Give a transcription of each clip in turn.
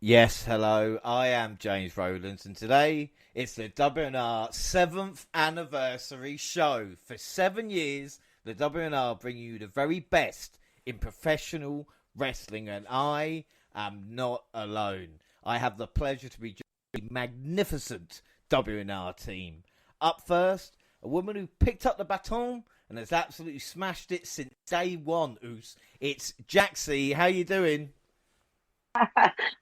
Yes, hello, I am James Rowlands, and today it's the WNR 7th Anniversary Show. For 7 years, the WNR bring you the very best in professional wrestling, and I am not alone. I have the pleasure to be joining a magnificent WNR team. Up first, a woman who picked up the baton and has absolutely smashed it since day one. It's Jaxie. How you doing?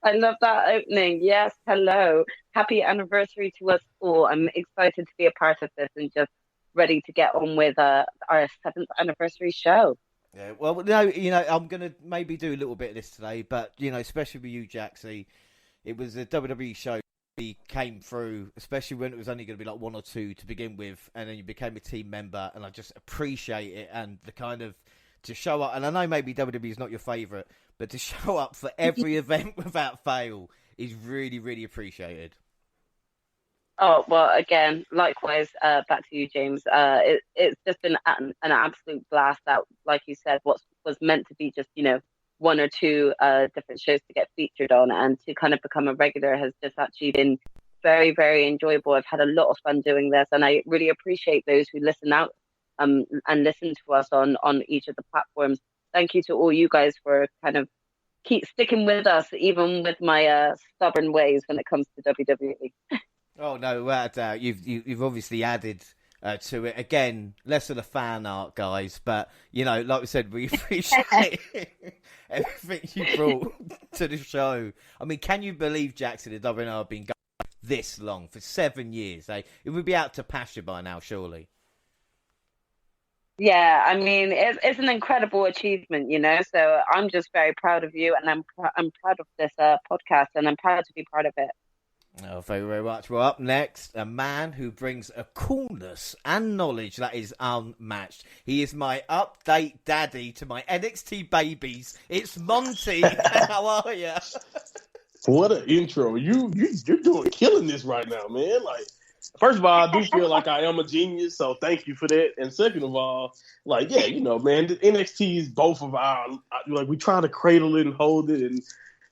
I love that opening. Yes, hello. Happy anniversary to us all. I'm excited to be a part of this and just ready to get on with our 7th anniversary show. Yeah, well, no, I'm going to maybe do a little bit of this today, but, especially with you, Jaxie, it was a WWE show that came through, especially when it was only going to be like one or two to begin with, and then you became a team member, and I just appreciate it, and the kind of, to show up, and I know maybe WWE is not your favourite, but to show up for every event without fail is really, really appreciated. Oh, well, again, likewise, back to you, James. It's just been an absolute blast out, like you said, what was meant to be just, one or two different shows to get featured on, and to kind of become a regular has just actually been very, very enjoyable. I've had a lot of fun doing this, and I really appreciate those who listen out and listen to us on each of the platforms. Thank you to all you guys for kind of keep sticking with us, even with my stubborn ways when it comes to WWE. Oh no, without a doubt, you've obviously added to it again. Less of the fan art, guys, but like we said, we appreciate everything you brought to the show. I mean, can you believe, Jackson, the WNR have been going this long for 7 years? It would be out to pasture by now, surely. Yeah, I mean, it's an incredible achievement, So I'm just very proud of you, and I'm proud of this podcast, and I'm proud to be part of it. Oh, thank you very much. Well, up next, a man who brings a coolness and knowledge that is unmatched. He is my update daddy to my NXT babies. It's Monty. How are you? What an intro! You're killing this right now, man. Like, first of all, I do feel like I am a genius, so thank you for that. And second of all, man, the NXT is both of our, we try to cradle it and hold it, and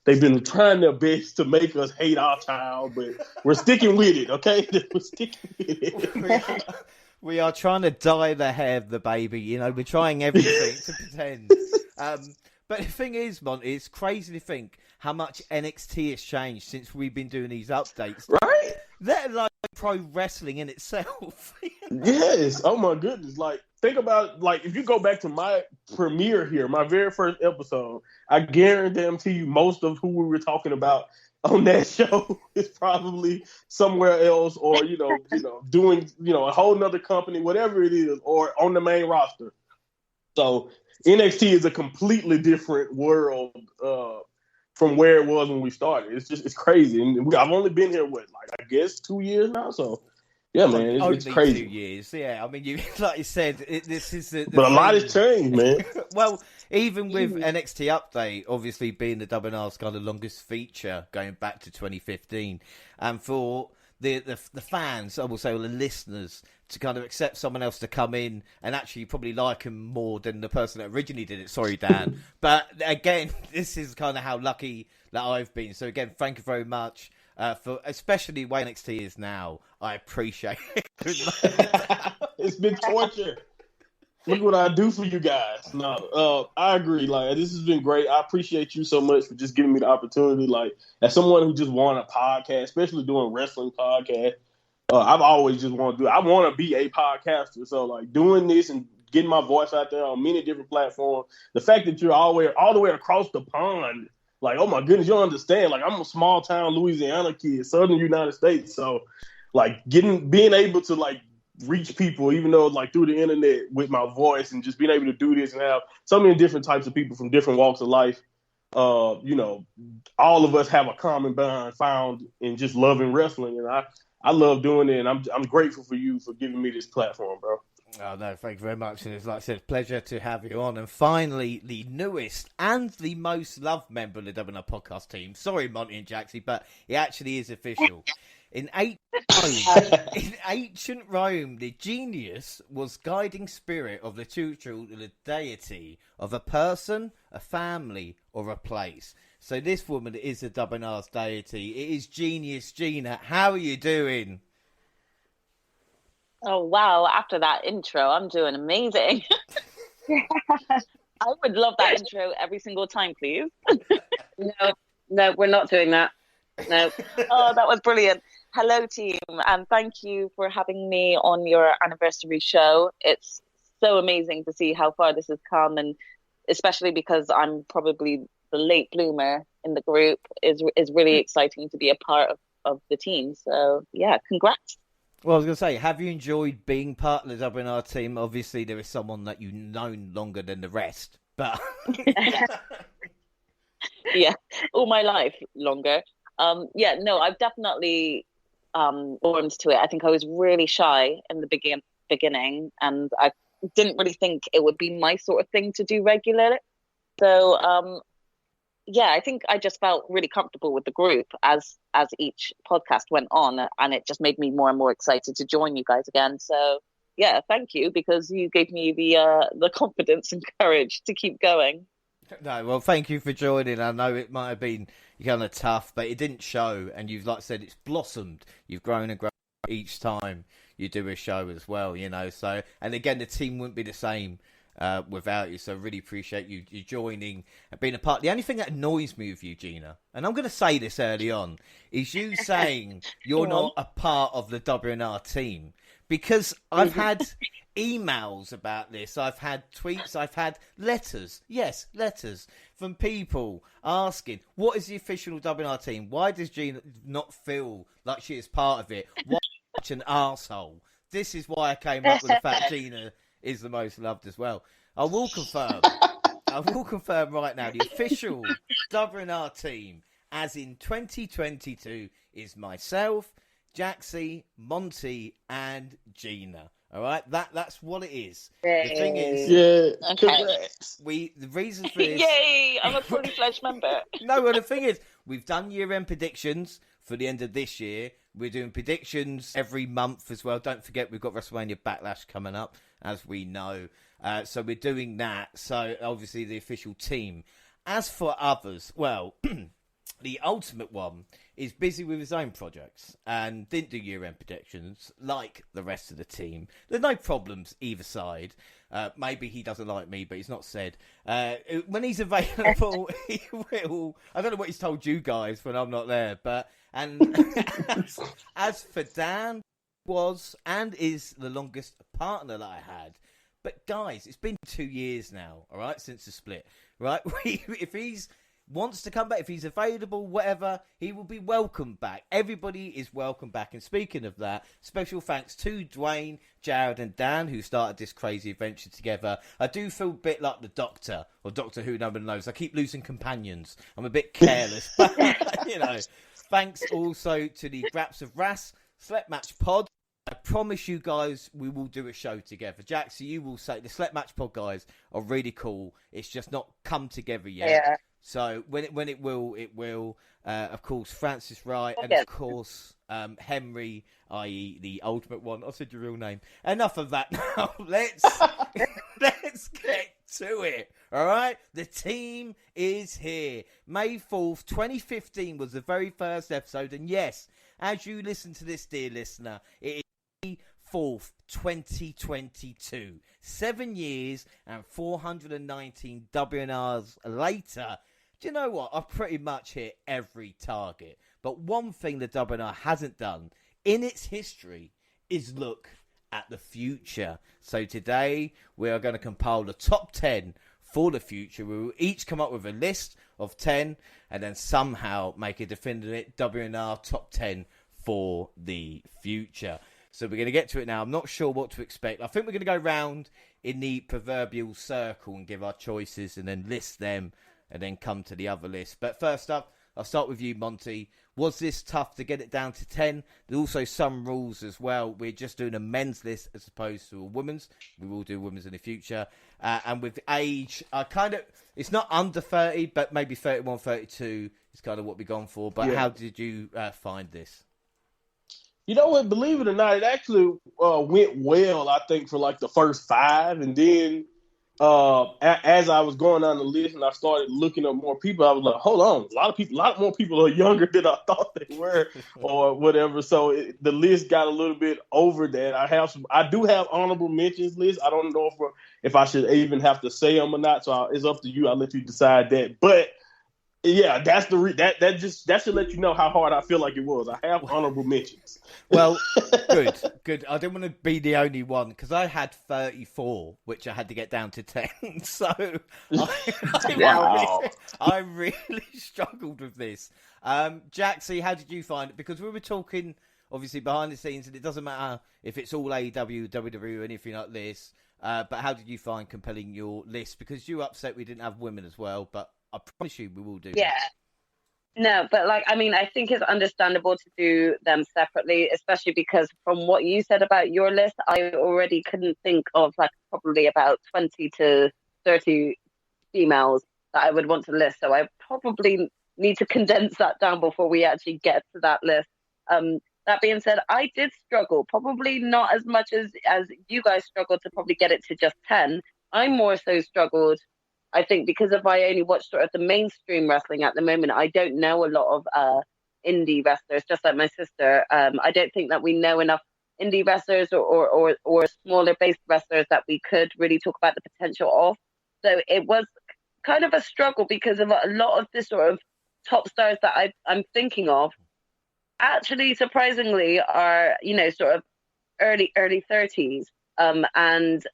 they've been trying their best to make us hate our child, but we're sticking with it, okay? We're sticking with it. We are trying to dye the hair of the baby, we're trying everything to pretend. But the thing is, Monty, it's crazy to think how much NXT has changed since we've been doing these updates. Right? They're like pro wrestling in itself. Yes. Oh, my goodness. Think about, if you go back to my premiere here, my very first episode, I guarantee you most of who we were talking about on that show is probably somewhere else, or, doing, a whole nother company, whatever it is, or on the main roster. So NXT is a completely different world from where it was when we started. It's crazy. And I've only been here, I guess 2 years now. So, yeah, man, it's crazy. 2 years, yeah. I mean, like you said, this is the but a lot has changed, man. Well, even with NXT Update, obviously being the WNR's kind of longest feature going back to 2015, and for the fans, I will say, or the listeners, to kind of accept someone else to come in and actually probably like him more than the person that originally did it. Sorry, Dan. But again, this is kind of how lucky that I've been. So again, thank you very much for especially where NXT is now. I appreciate it. It's been torture. Look what I do for you guys. No, I agree. This has been great. I appreciate you so much for just giving me the opportunity. As someone who just wanted a podcast, especially doing wrestling podcast, I've always just wanted to do it. I want to be a podcaster. So, doing this and getting my voice out there on many different platforms, the fact that you're all the way across the pond, oh my goodness, you don't understand. I'm a small town Louisiana kid, southern United States. So, being able to, reach people, even though through the internet with my voice, and just being able to do this and have so many different types of people from different walks of life. All of us have a common bond found in just loving wrestling, and I love doing it, and I'm grateful for you for giving me this platform, bro. Oh, no, thank you very much. And it's, like I said, pleasure to have you on. And finally, the newest and the most loved member of the WNR podcast team. Sorry, Monty and Jaxie, but it actually is official. In ancient Rome, the genius was guiding spirit of the tutor, the deity of a person, a family, or a place. So this woman is the WNR's deity. It is Genius Gina. How are you doing? Oh, wow. After that intro, I'm doing amazing. I would love that intro every single time, please. No, we're not doing that. No. Oh, that was brilliant. Hello, team, and thank you for having me on your anniversary show. It's so amazing to see how far this has come, and especially because I'm probably the late bloomer in the group, is really exciting to be a part of the team. So, yeah, congrats. Well, I was going to say, have you enjoyed being part of the WNR team? Obviously, there is someone that you've known longer than the rest, but... Yeah, all my life longer. I've definitely warmed to it. I think I was really shy in the beginning, and I didn't really think it would be my sort of thing to do regularly. So, I think I just felt really comfortable with the group as each podcast went on, and it just made me more and more excited to join you guys again. So, yeah, thank you, because you gave me the confidence and courage to keep going. No, well, thank you for joining. I know it might have been kind of tough, but it didn't show. And you've, like I said, it's blossomed. You've grown and grown each time you do a show as well, you know. So, and again, the team wouldn't be the same without you. So, really appreciate you joining and being a part. The only thing that annoys me with you, Gina, and I'm going to say this early on, is you saying you're not a part of the WNR team. Because I've had emails about this, I've had tweets, I've had letters, from people asking, what is the official WNR team? Why does Gina not feel like she is part of it? Why such an arsehole? This is why I came up with the fact Gina is the most loved as well. I will confirm right now, the official WNR team, as in 2022, is myself, Jaxie, Monty, and Gina. All right, that's what it is. The thing is, the reason for this. Yay! I'm a fully fledged member. No, well, the thing is, we've done year-end predictions for the end of this year. We're doing predictions every month as well. Don't forget, we've got WrestleMania Backlash coming up, as we know. So we're doing that. So obviously, the official team. As for others, well. The Ultimate One is busy with his own projects and didn't do year-end predictions like the rest of the team. There's no problems either side. Maybe he doesn't like me, but he's not said. When he's available, he will. I don't know what he's told you guys when I'm not there, but as for Dan, was and is the longest partner that I had. But guys, it's been 2 years now, all right, since the split, right? If he's wants to come back, if he's available, whatever, he will be welcome back. Everybody is welcome back. And speaking of that, special thanks to Dwayne, Jared and Dan, who started this crazy adventure together. I do feel a bit like the Doctor, or Doctor Who, nobody knows. I keep losing companions. I'm a bit careless. But, you know, thanks also to the Graps of Ras Select Match Pod. I promise you guys we will do a show together. Jaxie, you will say the Select Match Pod guys are really cool. It's just not come together yet. Yeah. So when it will. Of course, Francis Wright and of course Henry, i.e. the Ultimate One. I said your real name. Enough of that now. Let's get to it. All right, the team is here. May 4th, 2015 was the very first episode, and yes, as you listen to this, dear listener, it is May 4th, 2022. 7 years and 419 WNRs later. Do you know what? I've pretty much hit every target. But one thing the WNR hasn't done in its history is look at the future. So today we are going to compile the top 10 for the future. We will each come up with a list of 10 and then somehow make a definitive WNR top 10 for the future. So we're going to get to it now. I'm not sure what to expect. I think we're going to go round in the proverbial circle and give our choices and then list them and then come to the other list. But first up, I'll start with you, Monty. Was this tough to get it down to 10? There's also some rules as well. We're just doing a men's list as opposed to a women's. We will do women's in the future. And with age, it's not under 30, but maybe 31, 32 is kind of what we've gone for. But How did you find this? You know what? Believe it or not, it actually went well, I think, for like the first 5. And then as I was going down the list and I started looking up more people, I was like, hold on, a lot more people are younger than I thought they were, or whatever. So the list got a little bit over that. I do have honorable mentions list. I don't know if I should even have to say them or not. So it's up to you. I'll let you decide that. But yeah, that's that should let you know how hard I feel like it was. I have honorable mentions. Well, good. I didn't want to be the only one because I had 34, which I had to get down to 10. So I really struggled with this. Jaxie, how did you find it? Because we were talking, obviously, behind the scenes, and it doesn't matter if it's all AEW, WWE, or anything like this. But how did you find compelling your list? Because you were upset we didn't have women as well, but I promise you we will do that. No, but I think it's understandable to do them separately, especially because from what you said about your list, I already couldn't think of probably about 20 to 30 females that I would want to list. So I probably need to condense that down before we actually get to that list. That being said, I did struggle, probably not as much as you guys struggled to probably get it to just 10. I more so struggled, I think, because if I only watch sort of the mainstream wrestling at the moment, I don't know a lot of indie wrestlers, just like my sister. I don't think that we know enough indie wrestlers or smaller based wrestlers that we could really talk about the potential of. So it was kind of a struggle because of a lot of the sort of top stars that I'm thinking of actually surprisingly are, sort of early 30s. And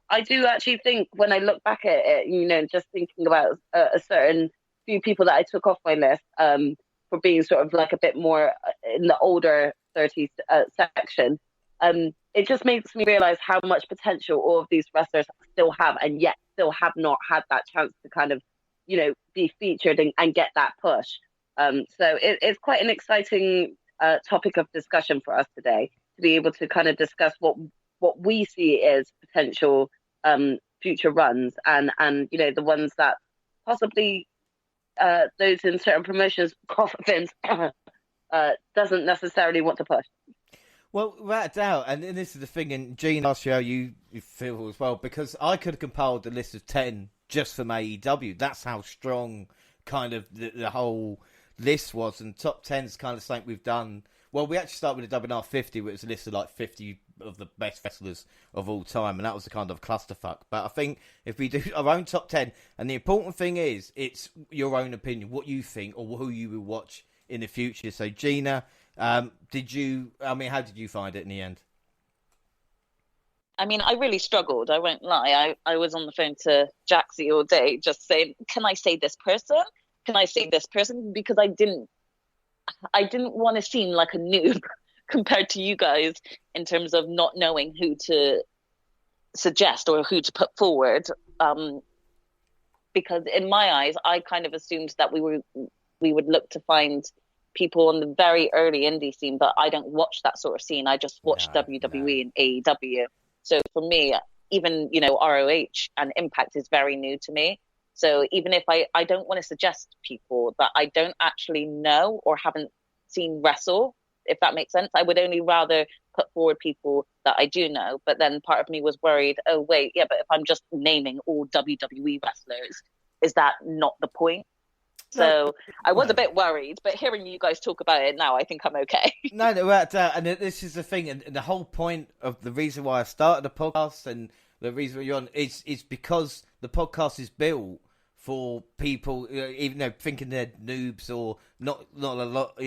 I do actually think when I look back at it, just thinking about a certain few people that I took off my list for being sort of a bit more in the older 30s section, it just makes me realize how much potential all of these wrestlers still have, and yet still have not had that chance to kind of, be featured and get that push. So it's quite an exciting topic of discussion for us today, to be able to kind of discuss what we see as potential future runs and the ones that possibly those in certain promotions, Coffins, doesn't necessarily want to push. Well, without a doubt, and this is the thing, and Gene asked you how you feel as well, because I could have compiled a list of 10 just from AEW. That's how strong kind of the whole list was, and top 10 is kind of something we've done. Well, we actually started with the WNR 50, which was a list of 50 of the best wrestlers of all time, and that was a kind of clusterfuck. But I think if we do our own top 10, and the important thing is, it's your own opinion, what you think, or who you will watch in the future. So, Gina, how did you find it in the end? I mean, I really struggled. I won't lie. I was on the phone to Jaxie all day just saying, can I say this person? Can I say this person? Because I didn't want to seem like a noob compared to you guys in terms of not knowing who to suggest or who to put forward. Because in my eyes, I kind of assumed that we would look to find people on the very early indie scene, but I don't watch that sort of scene. I just watch WWE and AEW. So for me, even, ROH and Impact is very new to me. So even if I don't want to suggest people that I don't actually know or haven't seen wrestle, if that makes sense, I would only rather put forward people that I do know. But then part of me was worried, oh, wait, yeah, but if I'm just naming all WWE wrestlers, is that not the point? So I was a bit worried, but hearing you guys talk about it now, I think I'm okay. No, and this is the thing, and the whole point of the reason why I started the podcast and the reason why you're on is because the podcast is built for people, even though thinking they're noobs or not a lot,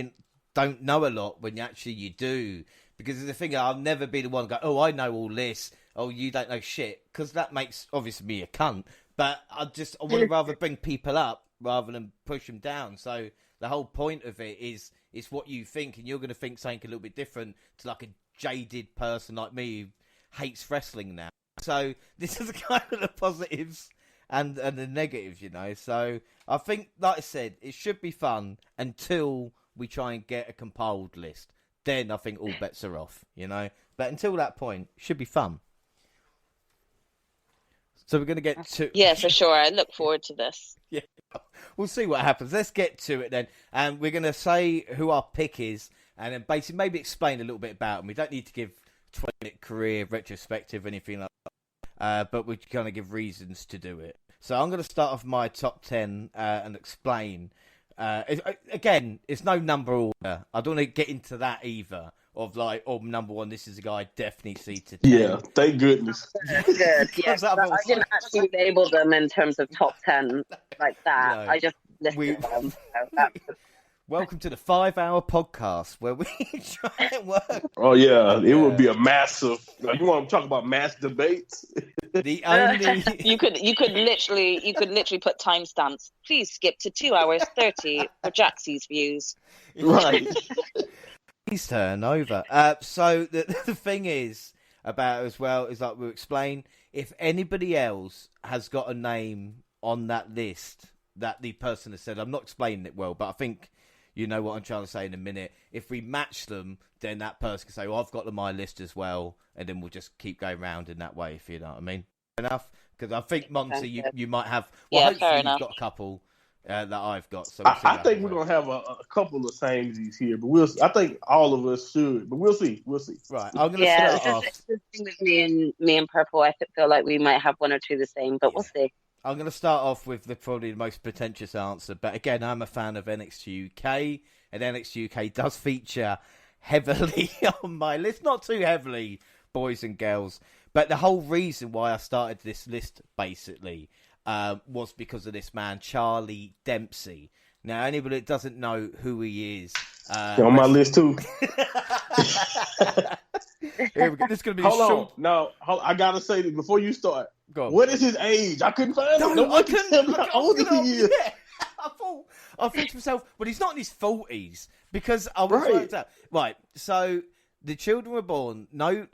don't know a lot when you do. Because the thing, I'll never be the one to go, oh, I know all this. Oh, you don't know shit. Because that makes, obviously, me a cunt. But I want to rather bring people up rather than push them down. So the whole point of it is what you think, and you're going to think something a little bit different to a jaded person like me who hates wrestling now. So this is kind of the positives and the negatives, So I think, like I said, it should be fun until we try and get a compiled list. Then I think all bets are off, But until that point, it should be fun. So we're going to get to... Yeah, for sure. I look forward to this. Yeah, we'll see what happens. Let's get to it then. And we're going to say who our pick is and then basically maybe explain a little bit about them. We don't need to give 20-minute career retrospective or anything like but we're going to give reasons to do it. So I'm going to start off my top 10 and explain. Again, it's no number order. I don't want to get into that either. Of like, number one, this is a guy I definitely see to 10. Yeah, thank goodness. Good. Yeah, I didn't actually label them in terms of top 10 like that. No, I just listed them. Welcome to the 5-hour podcast where we try and work. Oh yeah, it would be a massive. You want to talk about mass debates? The only you could literally put timestamps. Please skip to 2 hours 30 for Jaxie's views. Right. Please turn over. So the thing is about it as well is like we'll explain, if anybody else has got a name on that list that the person has said, I'm not explaining it well, but I think you know what I'm trying to say in a minute. If we match them, then that person can say, well, I've got them on my list as well, and then we'll just keep going round in that way, if you know what I mean. Enough? Because I think, Monty, you might have... Well, hopefully you've got a couple that I've got. So I think we're going to have a couple of samesies here, but I think all of us should, but we'll see. Right, I'm going to start off... The thing with me and Purple, I feel like we might have one or two the same, but we'll see. I'm going to start off with probably the most pretentious answer, but again, I'm a fan of NXTUK, and NXTUK does feature heavily on my list. Not too heavily, boys and girls, but the whole reason why I started this list, basically, was because of this man, Charlie Dempsey. Now, anybody that doesn't know who he is... on my list, too. Here we go. This is going to be Hold on. No, I got to say this before you start. What is his age? I couldn't find it. No, I couldn't tell me how old he is. Yeah. I thought to myself, well, he's not in his 40s because I was worked out. Right, so the children were born. No,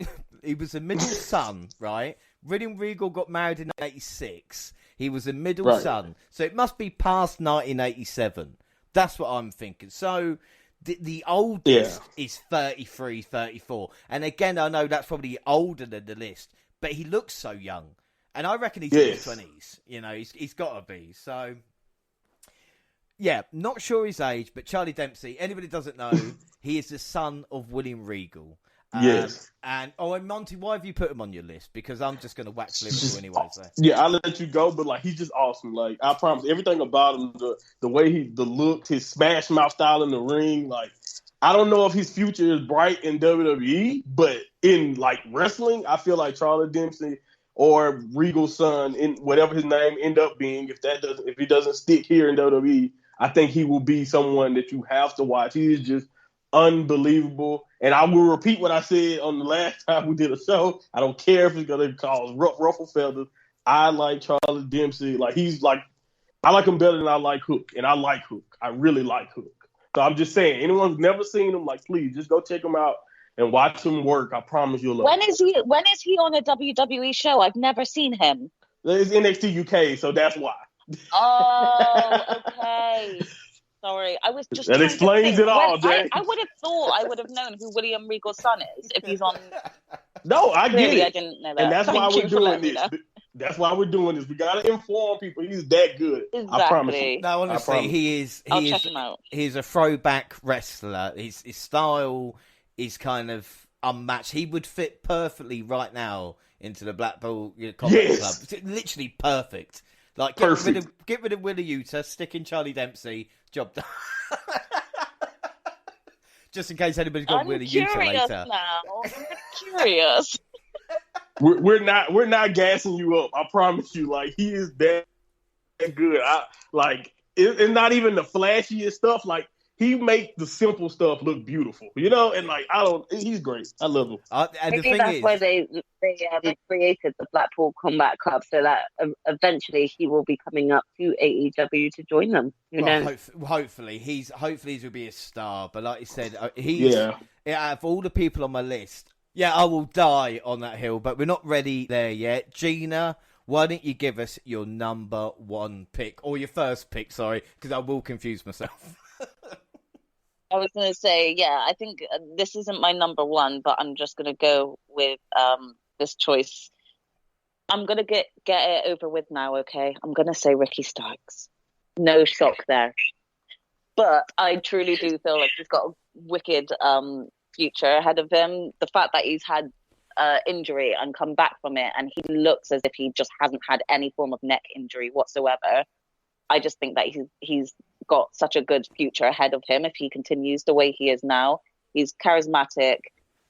he was a middle son, right? William Regal got married in 86. He was a middle son. So it must be past 1987. That's what I'm thinking. So the oldest is 33, 34. And again, I know that's probably older than the list, but he looks so young. And I reckon he's in his 20s. You know, he's got to be. So, yeah, not sure his age, but Charlie Dempsey, anybody doesn't know, he is the son of William Regal. Yes. And Monty, why have you put him on your list? Because I'm just going to wax Liverpool anyway. So. Yeah, I'll let you go, but he's just awesome. I promise, everything about him, the way the look, his smash mouth style in the ring, I don't know if his future is bright in WWE, but in wrestling, I feel like Charlie Dempsey or Regal's son, in whatever his name end up being, if he doesn't stick here in WWE, I think he will be someone that you have to watch. He is just unbelievable. And I will repeat what I said on the last time we did a show. I don't care if it's going to cause ruffle feathers. I like Charlie Dempsey. I like him better than I like Hook. And I like Hook. I really like Hook. So I'm just saying, anyone who's never seen him, please just go check him out and watch him work. I promise you'll love it. When is he on a WWE show? I've never seen him. It's NXT UK, so that's why. Oh, okay. Sorry, I was just. That explains it all, Jay. I would have thought I would have known who William Regal's son is if he's on. No, I get it. I didn't know that. And that's why we're doing this. That's why we're doing this. We gotta inform people. He's that good. Exactly. I promise you. No, honestly, he is. I'll check him out. He's a throwback wrestler. His style is kind of unmatched. He would fit perfectly right now into the Blackpool Combat Club. It's literally perfect. Get rid of Willie Utah, stick in Charlie Dempsey, job done. Just in case anybody's got Willie Utah later. I'm curious. We're not gassing you up. I promise you. He is that good. It's not even the flashiest stuff. He make the simple stuff look beautiful, and he's great. I love him. And the thing that's why they created the Blackpool Combat Club, so that eventually he will be coming up to AEW to join them. Hopefully he will be a star. But like you said, out of all the people on my list, I will die on that hill. But we're not ready there yet. Gina, why don't you give us your number one pick or your first pick? Sorry, because I will confuse myself. I was going to say, I think this isn't my number one, but I'm just going to go with this choice. I'm going to get it over with now, okay? I'm going to say Ricky Starks. No shock there. But I truly do feel like he's got a wicked future ahead of him. The fact that he's had injury and come back from it, and he looks as if he just hasn't had any form of neck injury whatsoever. I just think that he's got such a good future ahead of him if he continues the way he is now. He's charismatic.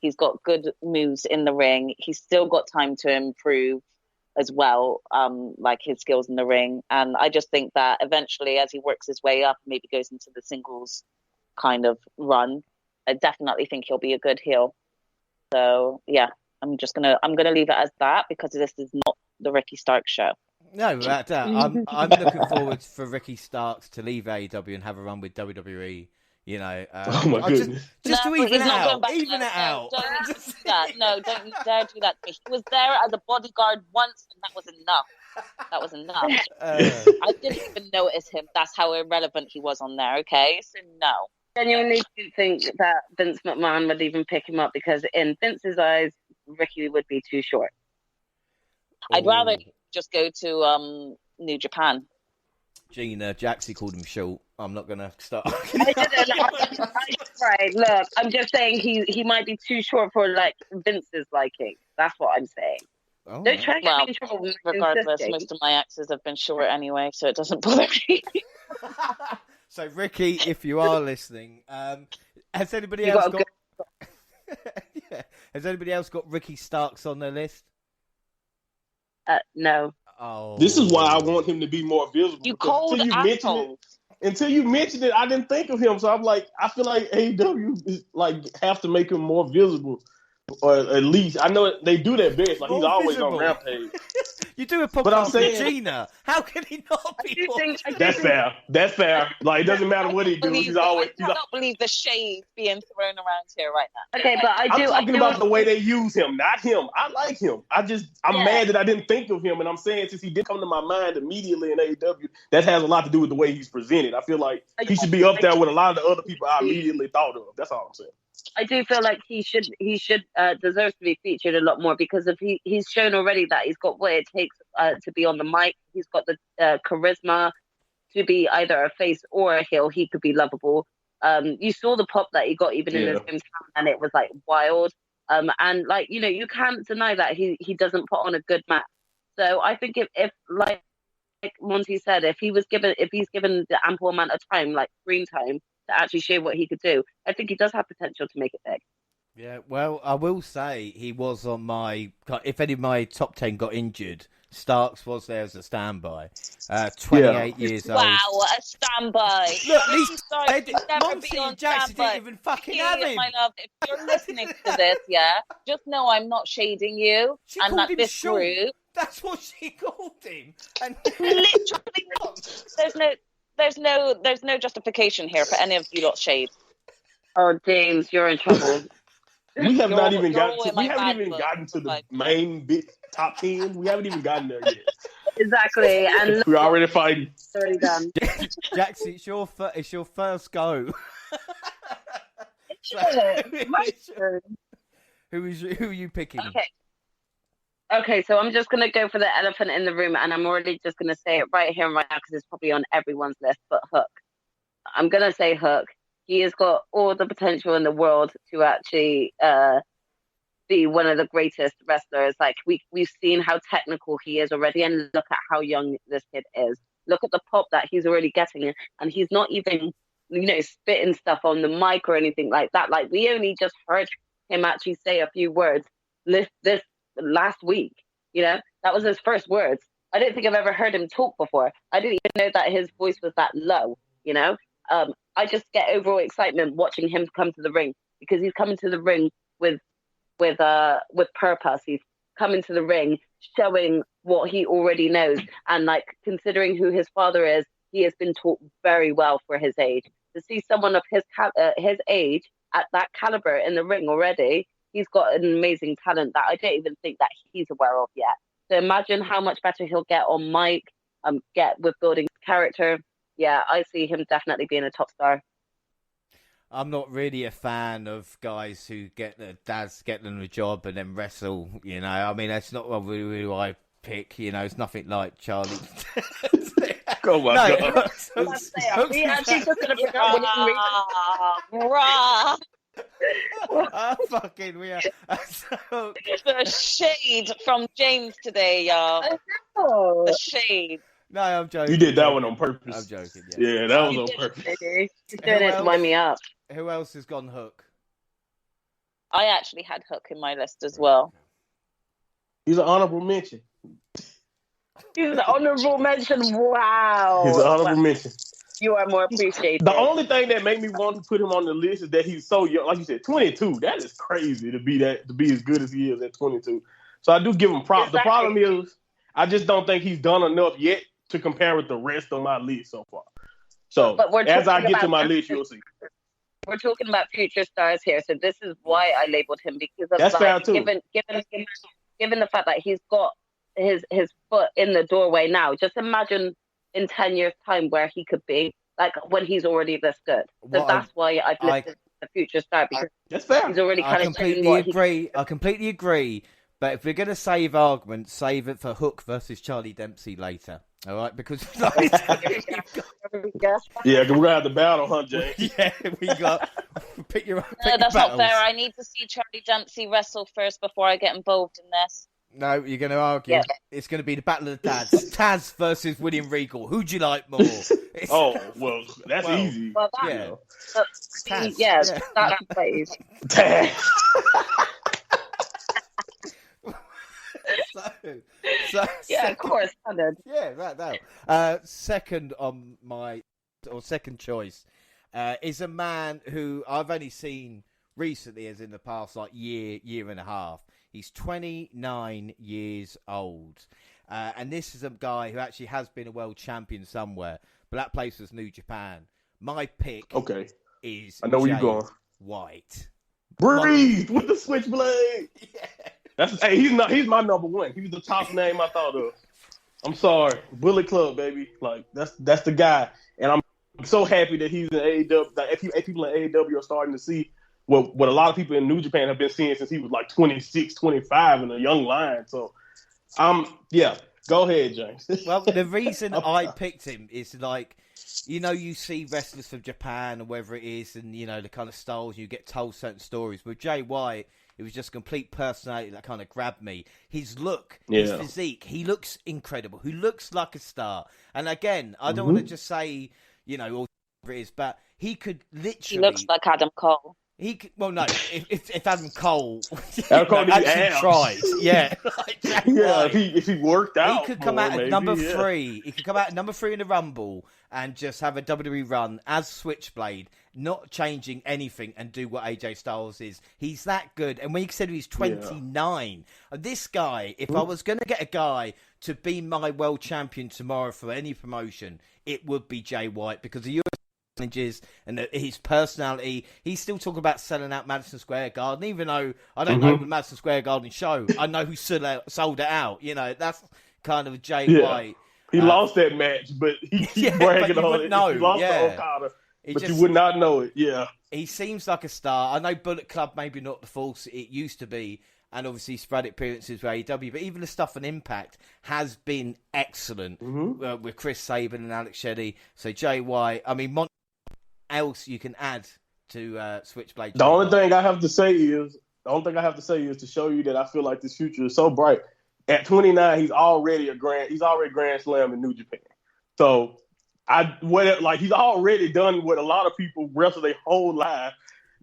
He's got good moves in the ring. He's still got time to improve as well, like his skills in the ring. And I just think that eventually, as he works his way up, maybe goes into the singles kind of run, I definitely think he'll be a good heel. So yeah, I'm gonna leave it as that, because this is not the Ricky Starks show. No, without doubt. I'm looking forward for Ricky Starks to leave AEW and have a run with WWE. You know, oh my goodness. Just to even it out. Even it out. Don't do that. No, don't you dare do that to me. He was there as a bodyguard once, and that was enough. That was enough. I didn't even notice him. That's how irrelevant he was on there, okay? So no. Genuinely do think that Vince McMahon would even pick him up, because in Vince's eyes, Ricky would be too short. I'd rather just go to New Japan. Gina, Jaxie called him short. I'm not going to start. Right, look, I'm just saying he might be too short for like Vince's liking. That's what I'm saying. Oh. Don't try to get me in trouble. Regardless, most of my exes have been short anyway, so it doesn't bother me. So, Ricky, if you are listening, has anybody else got? Yeah. Has anybody else got Ricky Starks on their list? No. Oh. This is why I want him to be more visible. You cold asshole. Until you mentioned it, I didn't think of him. So I'm like, I feel like AEW is like have to make him more visible, or at least I know they do their best. Like he's always on Rampage. You do a podcast with Gina. How can he not be? That's fair. That's fair. Like it doesn't matter what he does. He's always. I cannot believe the shade being thrown around here right now. Okay, but I'm talking about the way they use him, not him. I like him. I'm mad that I didn't think of him, and I'm saying since he did come to my mind immediately in AEW, that has a lot to do with the way he's presented. I feel like he should be up there with a lot of the other people I immediately thought of. That's all I'm saying. I do feel like he should deserves to be featured a lot more, because if he's shown already that he's got what it takes to be on the mic. He's got the charisma to be either a face or a heel. He could be lovable. You saw the pop that he got even in his hometown, and it was like wild. And like you can't deny that he doesn't put on a good match. So I think if like Monty said, if he's given the ample amount of time, like screen time, to actually show what he could do, I think he does have potential to make it big. Yeah, well, I will say he was on my. If any of my top 10 got injured, Starks was there as a standby. 28 years old. Wow, a standby. Look, at least Monty and Jaxie didn't even fucking have him. My love, if you're listening to this, just know I'm not shading you. She and called that him this short. group. That's what she called him. And literally, there's no justification here for any of you lot shade. Oh, James, you're in trouble. We have not even gotten. We haven't even gotten to the main big top 10. We haven't even gotten there yet. Exactly, and we're already fighting. It's already done. Jaxie, it's your first go. Who are you picking? Okay, so I'm just going to go for the elephant in the room, and I'm already just going to say it right here and right now because it's probably on everyone's list, but Hook. I'm going to say Hook. He has got all the potential in the world to actually be one of the greatest wrestlers. Like, we've seen how technical he is already, and look at how young this kid is. Look at the pop that he's already getting, and he's not even, spitting stuff on the mic or anything like that. Like, we only just heard him actually say a few words this last week. That was his first words. I don't think I've ever heard him talk before. I didn't even know that his voice was that low. I just get overall excitement watching him come to the ring, because he's coming to the ring with purpose. He's coming to the ring showing what he already knows, and like, considering who his father is, he has been taught very well for his age. To see someone of his age at that caliber in the ring already, he's got an amazing talent that I don't even think that he's aware of yet. So imagine how much better he'll get on mic, get with building character. Yeah, I see him definitely being a top star. I'm not really a fan of guys who get their dads get them a job and then wrestle. I mean, that's not really who I pick. It's nothing like Charlie. Go on. No, We actually just going to bring up Bruh. We are. So, The shade from James today, y'all. Oh, The shade. no, I'm joking. You did that one on purpose. I'm joking. Yeah, that was on purpose. he's doing it to wind me up. Who else has gone Hook? I actually had Hook in my list as well. He's an honorable mention. He's an honorable mention. Wow. He's an honorable mention. You are more appreciated. The only thing that made me want to put him on the list is that he's so young. Like you said, 22. That is crazy to be as good as he is at 22. So I do give him props. Exactly. The problem is, I just don't think he's done enough yet to compare with the rest of my list so far. So as I get to my list, you'll see. We're talking about future stars here, so this is why I labeled him, because of That's fair too. given the fact that he's got his foot in the doorway now. Just imagine in 10 years' time where he could be, like when he's already this good. So that's why I've listed the future star, because that's fair. He's already kind of I completely agree. But if we're going to save arguments, save it for Hook versus Charlie Dempsey later. All right? Because yeah, we're going to have the battle, huh, Jay? Yeah, we got... pick your No, that's battles. not fair. I need to see Charlie Dempsey wrestle first before I get involved in this. No, you're going to argue. Yeah. It's going to be the Battle of the Dads. Taz versus William Regal. Who do you like more? Oh, well, that's easy. Well, Taz. That plays. So Yeah, of course. Yeah, right now. Second on second choice is a man who I've only seen recently, as in the past year and a half. He's 29 years old. And this is a guy who actually has been a world champion somewhere, but that place was New Japan. My pick is I know where you're going. White. Breathe with the switchblade. Yeah. He's my number one. He was the top name I thought of. I'm sorry. Bullet Club, baby. Like that's the guy. And I'm so happy that he's in AEW. That people in AEW are starting to see what a lot of people in New Japan have been seeing since he was like 26, 25 in a young line. So go ahead, James. Well, the reason I picked him is like, you see wrestlers from Japan or wherever it is, and the kind of styles, you get told certain stories. With Jay White, it was just complete personality that kind of grabbed me. His look, his physique, he looks incredible. He looks like a star. And again, I don't want to just say, or whatever it is, but he could literally... He looks like Adam Cole. He could, well, no. If Adam Cole, actually tried, if he worked out, he could come out at number 3. He could come out at number 3 in the Rumble and just have a WWE run as Switchblade, not changing anything, and do what AJ Styles is. He's that good. And when you said he's 29, this guy, if I was going to get a guy to be my world champion tomorrow for any promotion, it would be Jay White, because of and his personality. He's still talking about selling out Madison Square Garden, even though I don't know the Madison Square Garden show. I know who sold it out. That's kind of Jay White. He lost that match, but he's bragging on it. Know. He lost to Okada, but you would not know it. Yeah, he seems like a star. I know Bullet Club maybe not the force it used to be, and obviously sporadic appearances with AEW, but even the stuff on Impact has been excellent with Chris Sabin and Alex Shelley. So Jay White, I mean, else you can add to Switchblade? The only thing I have to say is to show you that I feel like this future is so bright. At 29, he's already Grand Slam in New Japan. So he's already done what a lot of people wrestle their whole life,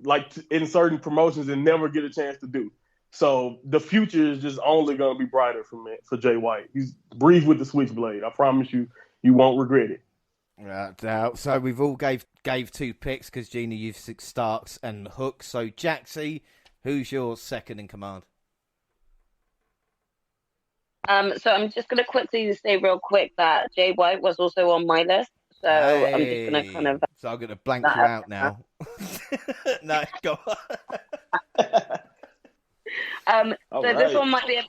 like in certain promotions, and never get a chance to do. So the future is just only going to be brighter for Jay White. He's breathe with the switchblade. I promise you won't regret it. Right, so we've all gave 2 picks because Gina used Starks and Hook. So Jaxie, who's your second in command? So I'm just going to quickly say real quick that Jay White was also on my list. So I'm just going to kind of... So I'm going to blank you out now. No, go on. This one might be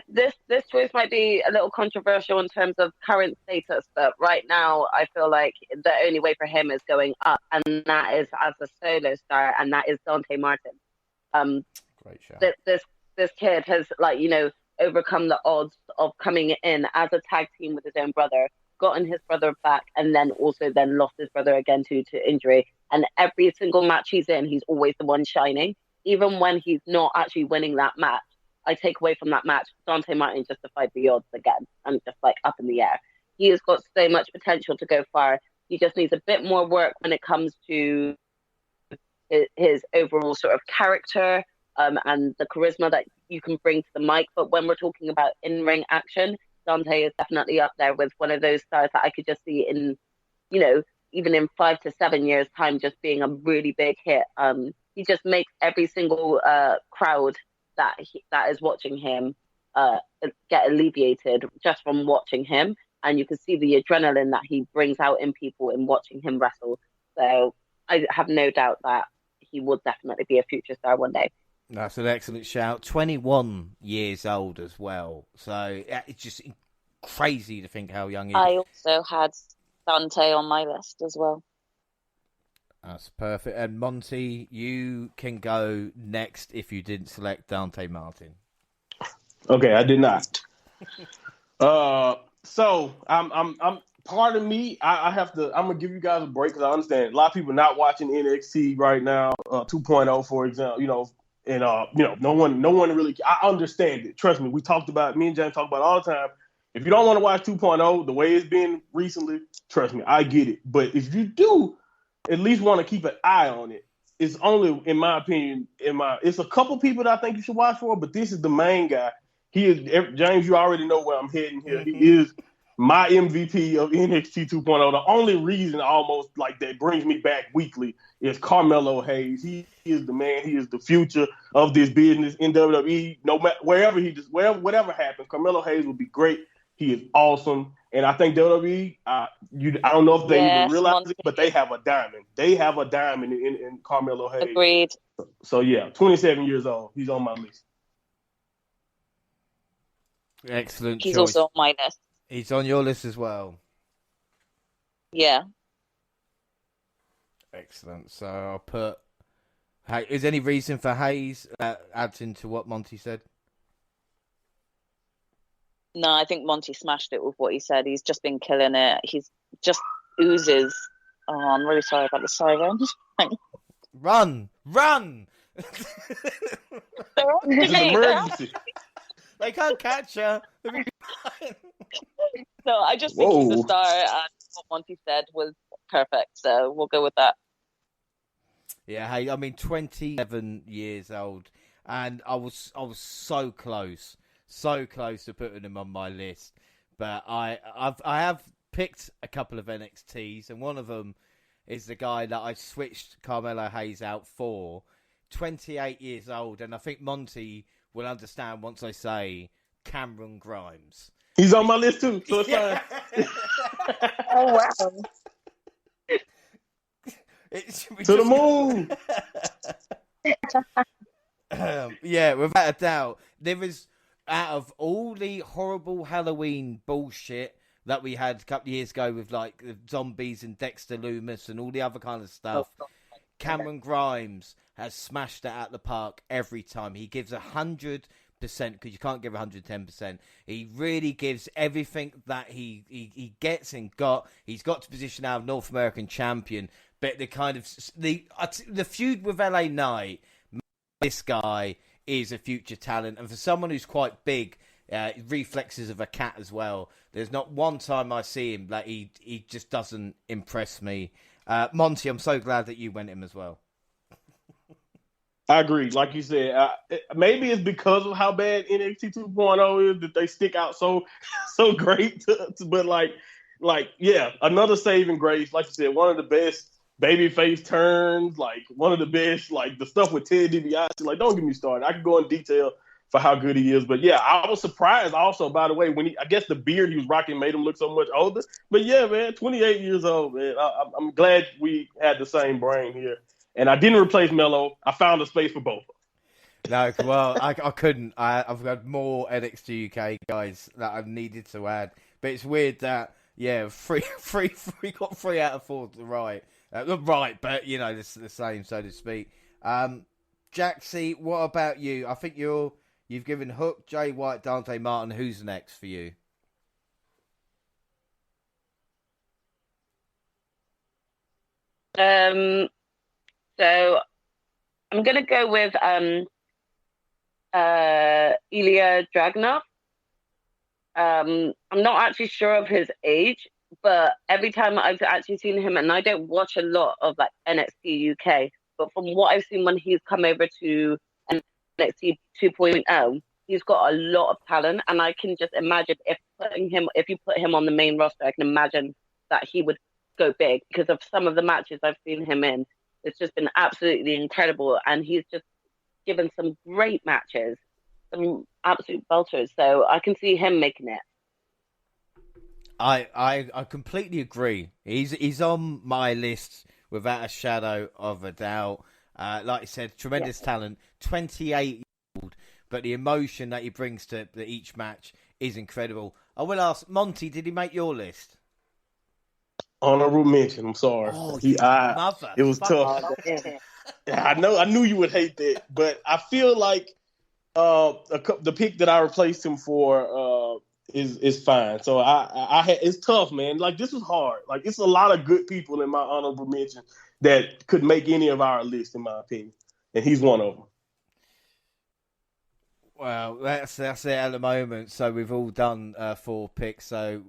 this choice might be a little controversial in terms of current status, but right now I feel like the only way for him is going up, and that is as a solo star, and that is Dante Martin. Great show. This kid has overcome the odds of coming in as a tag team with his own brother, gotten his brother back, and then lost his brother again to injury. And every single match he's in, he's always the one shining. Even when he's not actually winning that match, I take away from that match, Dante Martin justified the odds again. I'm just like up in the air. He has got so much potential to go far. He just needs a bit more work when it comes to his overall sort of character and the charisma that you can bring to the mic. But when we're talking about in-ring action, Dante is definitely up there with one of those stars that I could just see in, even in 5 to 7 years' time, just being a really big hit. He just makes every single crowd that is watching him get alleviated just from watching him. And you can see the adrenaline that he brings out in people in watching him wrestle. So I have no doubt that he will definitely be a future star one day. That's an excellent shout. 21 years old as well. So it's just crazy to think how young he is. I also had Dante on my list as well. That's perfect. And Monty, you can go next if you didn't select Dante Martin. Okay, I did not. So I'm part of me. I have to. I'm gonna give you guys a break because I understand a lot of people not watching NXT right now. 2.0, for example. And no one really. I understand it. Trust me. Me and James talk about it all the time. If you don't want to watch 2.0 the way it's been recently, trust me, I get it. But if you do at least want to keep an eye on it, it's only, in my opinion, it's a couple people that I think you should watch for, but this is the main guy. He is, James, you already know where I'm heading here. Mm-hmm. He is my MVP of NXT 2.0. The only reason almost like that brings me back weekly is Carmelo Hayes. He is the man. He is the future of this business in WWE. No matter whatever happens, Carmelo Hayes will be great. He is awesome. And I think WWE, I don't know if they even realize it, but they have a diamond. They have a diamond in Carmelo Hayes. Agreed. So yeah, 27 years old. He's on my list. Excellent He's choice. also on my list. He's on your list as well. Yeah. Excellent. So I'll put... Is any reason for Hayes adds into what Monty said? No, I think Monty smashed it with what he said. He's just been killing it. He's just oozes. Oh, I'm really sorry about the sirens. Run! It's an emergency. They can't catch her. So I just think he's a star, and what Monty said was perfect. So we'll go with that. Yeah, hey, I mean, 27 years old, and I was so close to putting him on my list. But I have picked a couple of NXTs, and one of them is the guy that I switched Carmelo Hayes out for. 28 years old, and I think Monty will understand once I say Cameron Grimes. He's on my list too, so it's fine. Oh, wow. To the moon! Yeah, without a doubt. There is, out of all the horrible Halloween bullshit that we had a couple of years ago with like the zombies and Dexter Loomis and all the other kind of stuff, Cameron Grimes has smashed it out the park every time. He gives 100%, because you can't give 110%. He really gives everything that he gets and got. He's got to position now North American champion, but the kind of the feud with LA Knight, this guy is a future talent, and for someone who's quite big, reflexes of a cat as well. There's not one time I see him that he just doesn't impress me. Monty, I'm so glad that you went him as well. I agree. Like you said, maybe it's because of how bad NXT 2.0 is that they stick out so great. But yeah, another saving grace. Like you said, one of the best babyface turns. Like one of the best. Like the stuff with Ted DiBiase. Like don't get me started. I could go in detail for how good he is. But yeah, I was surprised also. By the way, when I guess the beard he was rocking made him look so much older. But yeah, man, 28 years old, man. I'm glad we had the same brain here. And I didn't replace Melo. I found a space for both. No, well, I couldn't. I've got more NXT UK guys that I needed to add. But it's weird that, yeah, three got 3 out of 4 right. Right, but, it's the same, so to speak. Jaxie, what about you? I think you've given Hook, Jay White, Dante Martin. Who's next for you? So I'm gonna go with Ilya Dragunov. I'm not actually sure of his age, but every time I've actually seen him, and I don't watch a lot of like NXT UK, but from what I've seen when he's come over to NXT 2.0, he's got a lot of talent, and I can just imagine if you put him on the main roster, I can imagine that he would go big because of some of the matches I've seen him in. It's just been absolutely incredible, and he's just given some great matches, some absolute belters. So I can see him making it. I completely agree. He's on my list without a shadow of a doubt. Like I said, tremendous talent, 28 years old, but the emotion that he brings to each match is incredible. I will ask, Monty, did he make your list? Honorable mention. I'm sorry. It was tough. I knew you would hate that, but I feel like the pick that I replaced him for is fine. So it's tough, man. Like, this was hard. Like, it's a lot of good people in my honorable mention that could make any of our lists, in my opinion, and he's one of them. Well, that's it at the moment. So we've all done 4 picks. So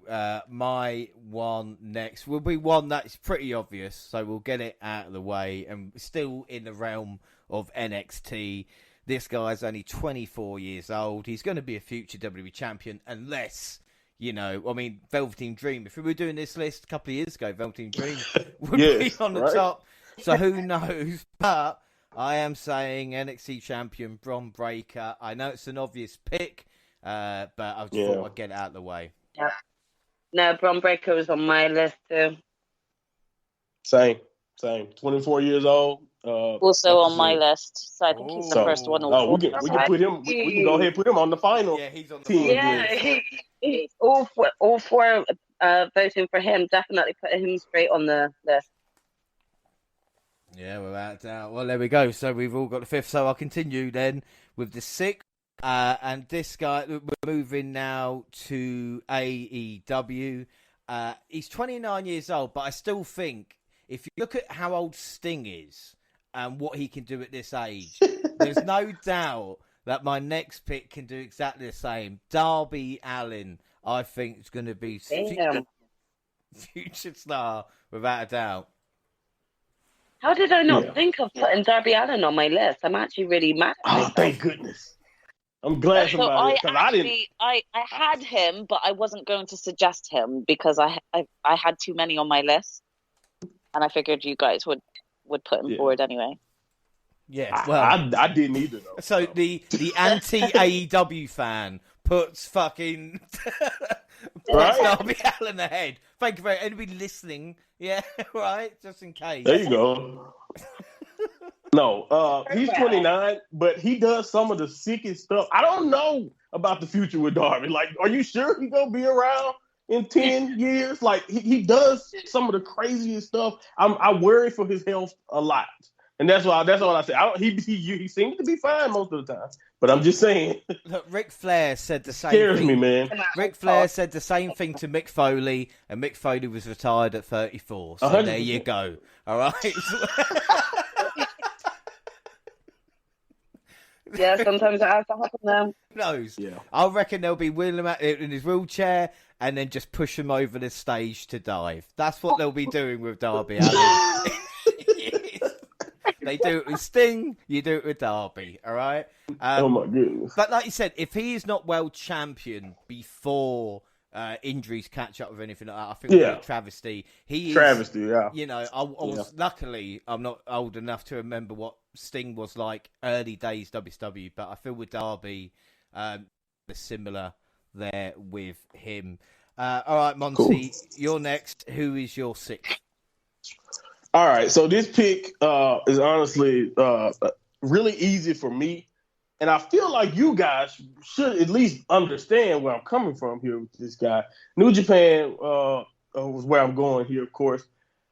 my one next will be one that's pretty obvious. So we'll get it out of the way. And still in the realm of NXT. This guy's only 24 years old. He's going to be a future WWE champion unless, Velveteen Dream. If we were doing this list a couple of years ago, Velveteen Dream would be on the top. So who knows? But I am saying NXT champion Bron Breakker. I know it's an obvious pick, but I just thought I'd get it out of the way. Yeah. No, Bron Breakker was on my list too. Same. 24 years old. Also on my list, so I think he's the first one. We can put him. We can go ahead and put him on the final. Yeah, he's on the team. Yeah, all four voting for him. Definitely put him straight on the list. Yeah, without doubt. Well, there we go. So we've all got the 5th. So I'll continue then with the 6th. And this guy, we're moving now to AEW. He's 29 years old, but I still think if you look at how old Sting is and what he can do at this age, there's no doubt that my next pick can do exactly the same. Darby Allen, I think, is going to be future star without a doubt. How did I not think of putting Darby Allen on my list? I'm actually really mad. Oh, thank goodness. I'm glad somebody... I had him, but I wasn't going to suggest him because I had too many on my list. And I figured you guys would put him forward anay. Yeah, well... I didn't either, though. So the anti-AEW fan puts fucking... Darby Allen ahead. Thank you very much. Anybody listening? Yeah, right? Just in case. There you go. No, he's 29, but he does some of the sickest stuff. I don't know about the future with Darby. Like, are you sure he's going to be around in 10 years? Like, he does some of the craziest stuff. I worry for his health a lot. And that's all I say. He seems to be fine most of the time. But I'm just saying. Look, Ric Flair said the same thing. Scares me, man. Ric Flair said the same thing to Mick Foley, and Mick Foley was retired at 34. So 100%. There you go. All right? Yeah, sometimes it has to happen now. Who knows? Yeah. I reckon they'll be wheeling him out in his wheelchair and then just push him over the stage to dive. That's what they'll be doing with Darby Allin. They do it with Sting, you do it with Darby, all right? Oh, my goodness. But like you said, if he is not world champion before injuries catch up with anything like that, I think it's a travesty. Travesty, yeah. I was luckily, I'm not old enough to remember what Sting was like early days WCW, but I feel with Darby, similar there with him. All right, Monty, you're next. Who is your 6th? All right, so this pick is honestly really easy for me, and I feel like you guys should at least understand where I'm coming from here with this guy. New Japan was where I'm going here, of course,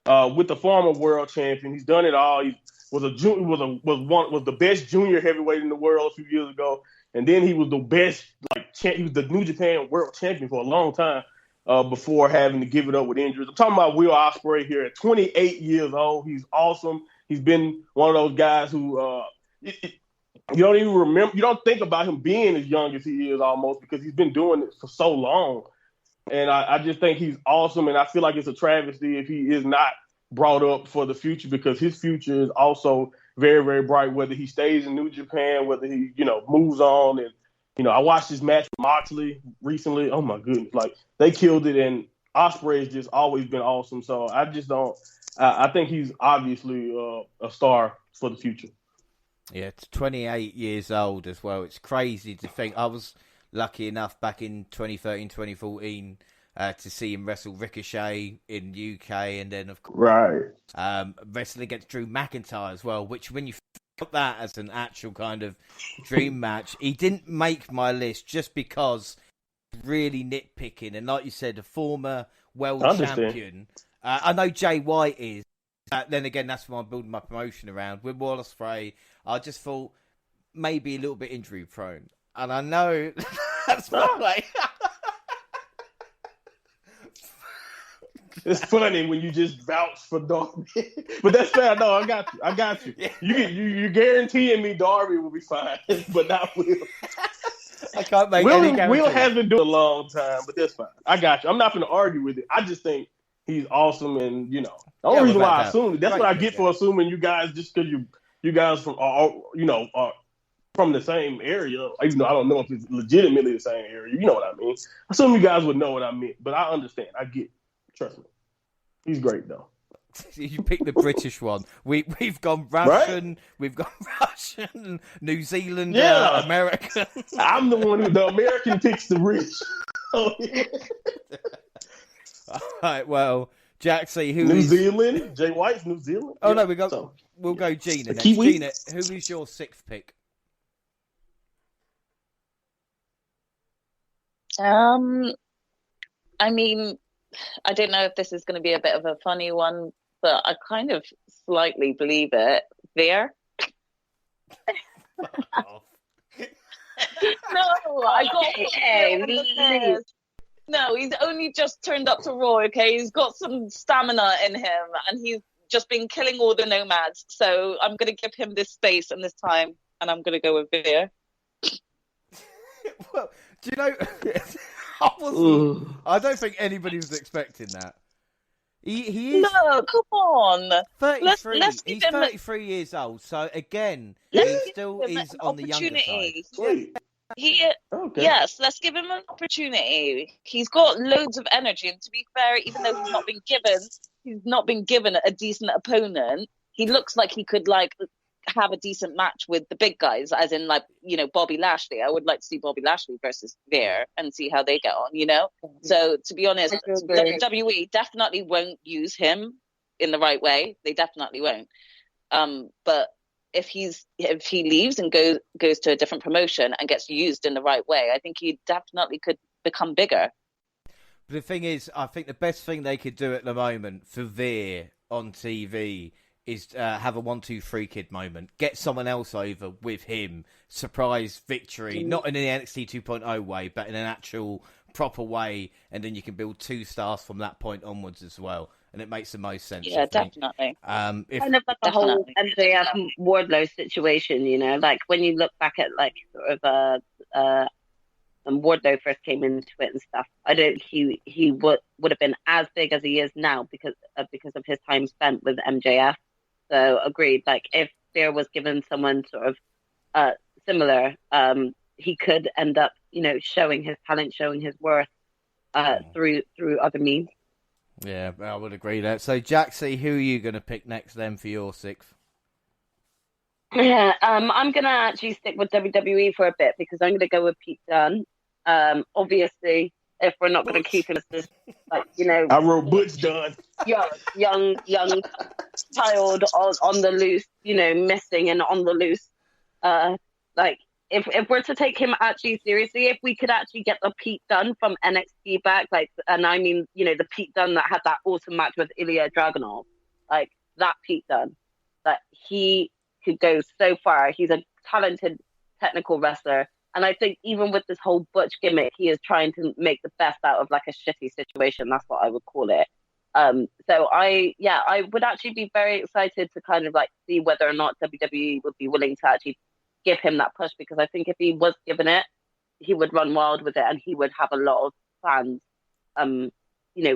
with the former world champion. He's done it all. He was the best junior heavyweight in the world a few years ago, and then he was the best he was the New Japan world champion for a long time. Before having to give it up with injuries. I'm talking about Will Ospreay here at 28 years old. He's awesome. He's been one of those guys who you don't even remember. You don't think about him being as young as he is almost because he's been doing it for so long. And I just think he's awesome. And I feel like it's a travesty if he is not brought up for the future because his future is also very, very bright, whether he stays in New Japan, whether he, moves on. And, I watched this match with Moxley recently. Oh, my goodness. Like, they killed it. And Ospreay has just always been awesome. So I just don't – I think he's obviously a star for the future. Yeah, it's 28 years old as well. It's crazy to think. I was lucky enough back in 2013, 2014 to see him wrestle Ricochet in UK, and then of course wrestling against Drew McIntyre as well. Which, when you put that as an actual kind of dream match, he didn't make my list just because really nitpicking. And like you said, a former world champion. I know Jay White is. Then again, that's what I'm building my promotion around. With Ospreay, I just thought maybe a little bit injury prone. And I know that's my way. It's funny when you just vouch for Darby. But that's fair. No, I got you. Yeah. You're guaranteeing me Darby will be fine, but not Will. I can't make any guarantees. Will has been doing it a long time, but that's fine. I got you. I'm not going to argue with it. I just think he's awesome, and the only reason why I assumed that's what I get for assuming you guys just because you guys are from the same area. Even though I don't know if it's legitimately the same area, you know what I mean. I assume you guys would know what I meant, but I understand. I get it. Trust me, he's great though. You picked the British one. We've gone Russian. Right? We've gone Russian, New Zealand, American. I'm the one the American picks the rich. Oh, yeah. All right, well, Jaxie, New Zealand? Jay White's New Zealand? Oh, no, we'll go Gina next. Kiwi? Gina, who is your sixth pick? I mean, I don't know if this is going to be a bit of a funny one, but I kind of slightly believe it. Veer? No, I got No, he's only just turned up to Raw, okay? He's got some stamina in him, and he's just been killing all the nomads. So I'm going to give him this space and this time, and I'm going to go with Veer. Well, do you know... I don't think anybody was expecting that. He is... No, come on. 33. He's 33 years old, so again, he still is on the younger side. Yes, let's give him an opportunity. He's got loads of energy, and to be fair, even though he's not been given a decent opponent, he looks like he could have a decent match with the big guys, as in Bobby Lashley. I would like to see Bobby Lashley versus Veer and see how they get on, So to be honest, WWE definitely won't use him in the right way. They definitely won't. But if he leaves and goes to a different promotion and gets used in the right way, I think he definitely could become bigger. But the thing is, I think the best thing they could do at the moment for Veer on TV is have a 1-2-3 kid moment. Get someone else over with him. Surprise victory. Not in an NXT 2.0 way, but in an actual proper way. And then you can build 2 stars from that point onwards as well. And it makes the most sense. Yeah, definitely. Kind of like the whole MJF Wardlow situation, like when you look back at when Wardlow first came into it and stuff, I don't he would have been as big as he is now because of his time spent with MJF. So agreed. Like if Veer was given someone sort of similar, he could end up, showing his talent, showing his worth through other means. Yeah, I would agree that. So, Jaxie, who are you going to pick next then for your sixth? Yeah, I'm going to actually stick with WWE for a bit because I'm going to go with Pete Dunne. Obviously, if we're not going to keep him as this, I wrote Butch Dunne. young child on the loose, missing and on the loose. If we're to take him actually seriously, if we could actually get the Pete Dunne from NXT back, and I mean, the Pete Dunne that had that awesome match with Ilya Dragunov, that Pete Dunne, that he could go so far. He's a talented technical wrestler. And I think even with this whole Butch gimmick, he is trying to make the best out of a shitty situation. That's what I would call it. So I would actually be very excited to kind of like see whether or not WWE would be willing to actually give him that push, because I think if he was given it, he would run wild with it and he would have a lot of fans,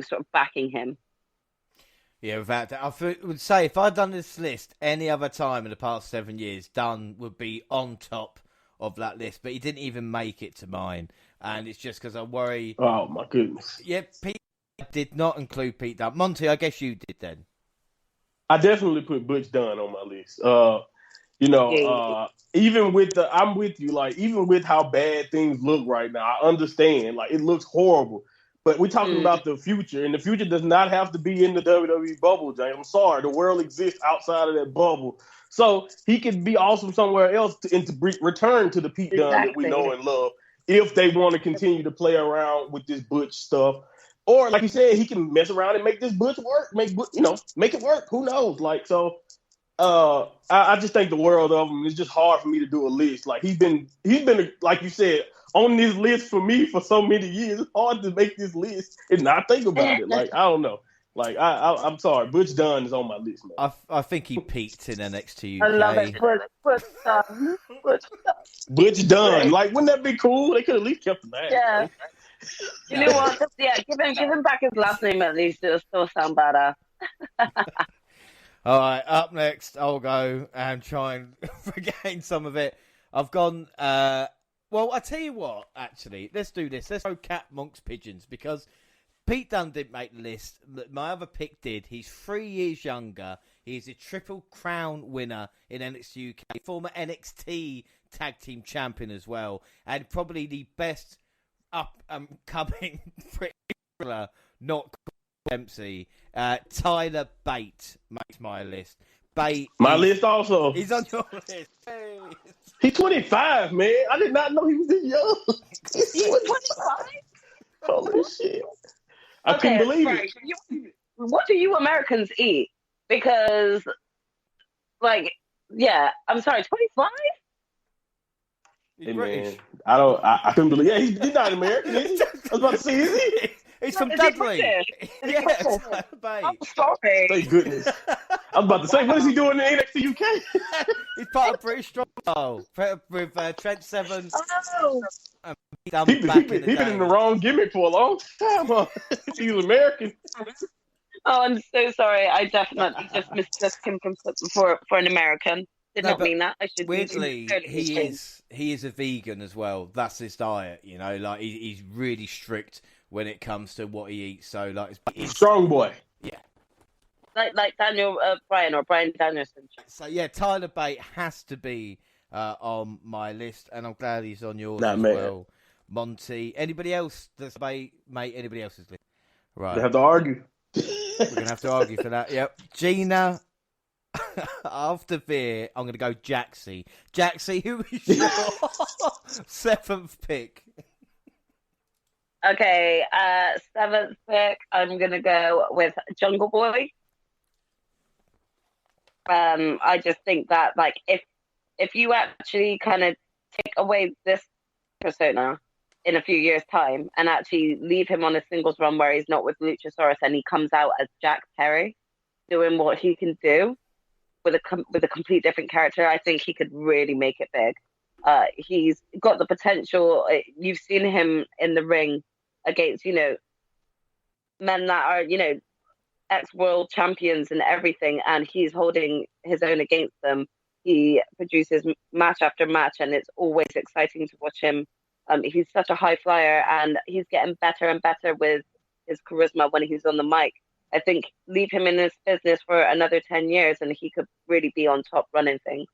sort of backing him. Yeah, without that, I would say if I'd done this list any other time in the past 7 years, Dunn would be on top of that list, but he didn't even make it to mine, and it's just because I worry. Oh my goodness! Yeah, Pete did not include Pete Dunne. Monty, I guess you did then. I definitely put Butch Dunn on my list. Even with I'm with you. Like, even with how bad things look right now, I understand. Like, it looks horrible. But we're talking about the future, and the future does not have to be in the WWE bubble, James. I'm sorry. The world exists outside of that bubble. So he could be awesome somewhere else to return to the Pete Dunne that we know and love if they want to continue to play around with this Butch stuff. Or, like you said, he can mess around and make this Butch work, make it work. Who knows? Like, so I just think the world of him. It's just hard for me to do a list. Like, he's been like you said, on this list for me for so many years. It's hard to make this list and not think about it. Like, I don't know. Like, I'm sorry. Butch Dunn is on my list, man. I think he peaked in NXTUK. I love it. Butch Dunn. Butch Dunn. Like, wouldn't that be cool? They could at least kept the name. Yeah. Right? You know what? Yeah, give him back his last name at least. It'll still sound better. All right, up next, I'll go and try and regain some of it. I've gone... well, I tell you what, actually, let's do this. Let's throw cat, monks, pigeons, because Pete Dunne didn't make the list. My other pick did. He's 3 years younger. He's a Triple Crown winner in NXT UK, former NXT Tag Team Champion as well, and probably the best up-and-coming wrestler, not Dempsey. Tyler Bate makes my list. Bate. My list also. He's on your list. Hey. He's 25, man. I did not know he was this young. He's 25? Holy shit. I couldn't believe it. What do you Americans eat? Because, I'm sorry, 25? Hey, man, I couldn't believe it. Yeah, he's not American, is he? I was about to say, is he? He's from Dudley. Yes, I'm sorry. Thank goodness. I was about to say, what is he doing in NXT UK? He's part of British Stronghold with Trent Seven. Oh. He's been in the wrong gimmick for a long time. He was American. Oh, I'm so sorry. I definitely just mistook him for an American. Did not mean that. I should. Weirdly, he is a vegan as well. That's his diet. You know, like he's really strict when it comes to what he eats. So like, he's strong boy. Yeah. Like Daniel Bryan or Bryan Danielson. So yeah, Tyler Bate has to be on my list, and I'm glad he's on yours as man. well. Monty, anybody else that's mate? Anybody else's list? Right. They have to argue. We're gonna have to argue for that. Yep. Gina. After Veer, I'm going to go Jaxie. Jaxie, who is your 7th pick? Okay, 7th pick, I'm going to go with Jungle Boy. I just think that, like, if you actually kind of take away this persona in a few years' time and actually leave him on a singles run where he's not with Luchasaurus and he comes out as Jack Perry doing what he can do, with a complete different character, I think he could really make it big. He's got the potential. You've seen him in the ring against, men that are, ex-world champions and everything, and he's holding his own against them. He produces match after match, and it's always exciting to watch him. He's such a high flyer, and he's getting better and better with his charisma when he's on the mic. I think leave him in this business for another 10 years and he could really be on top running things.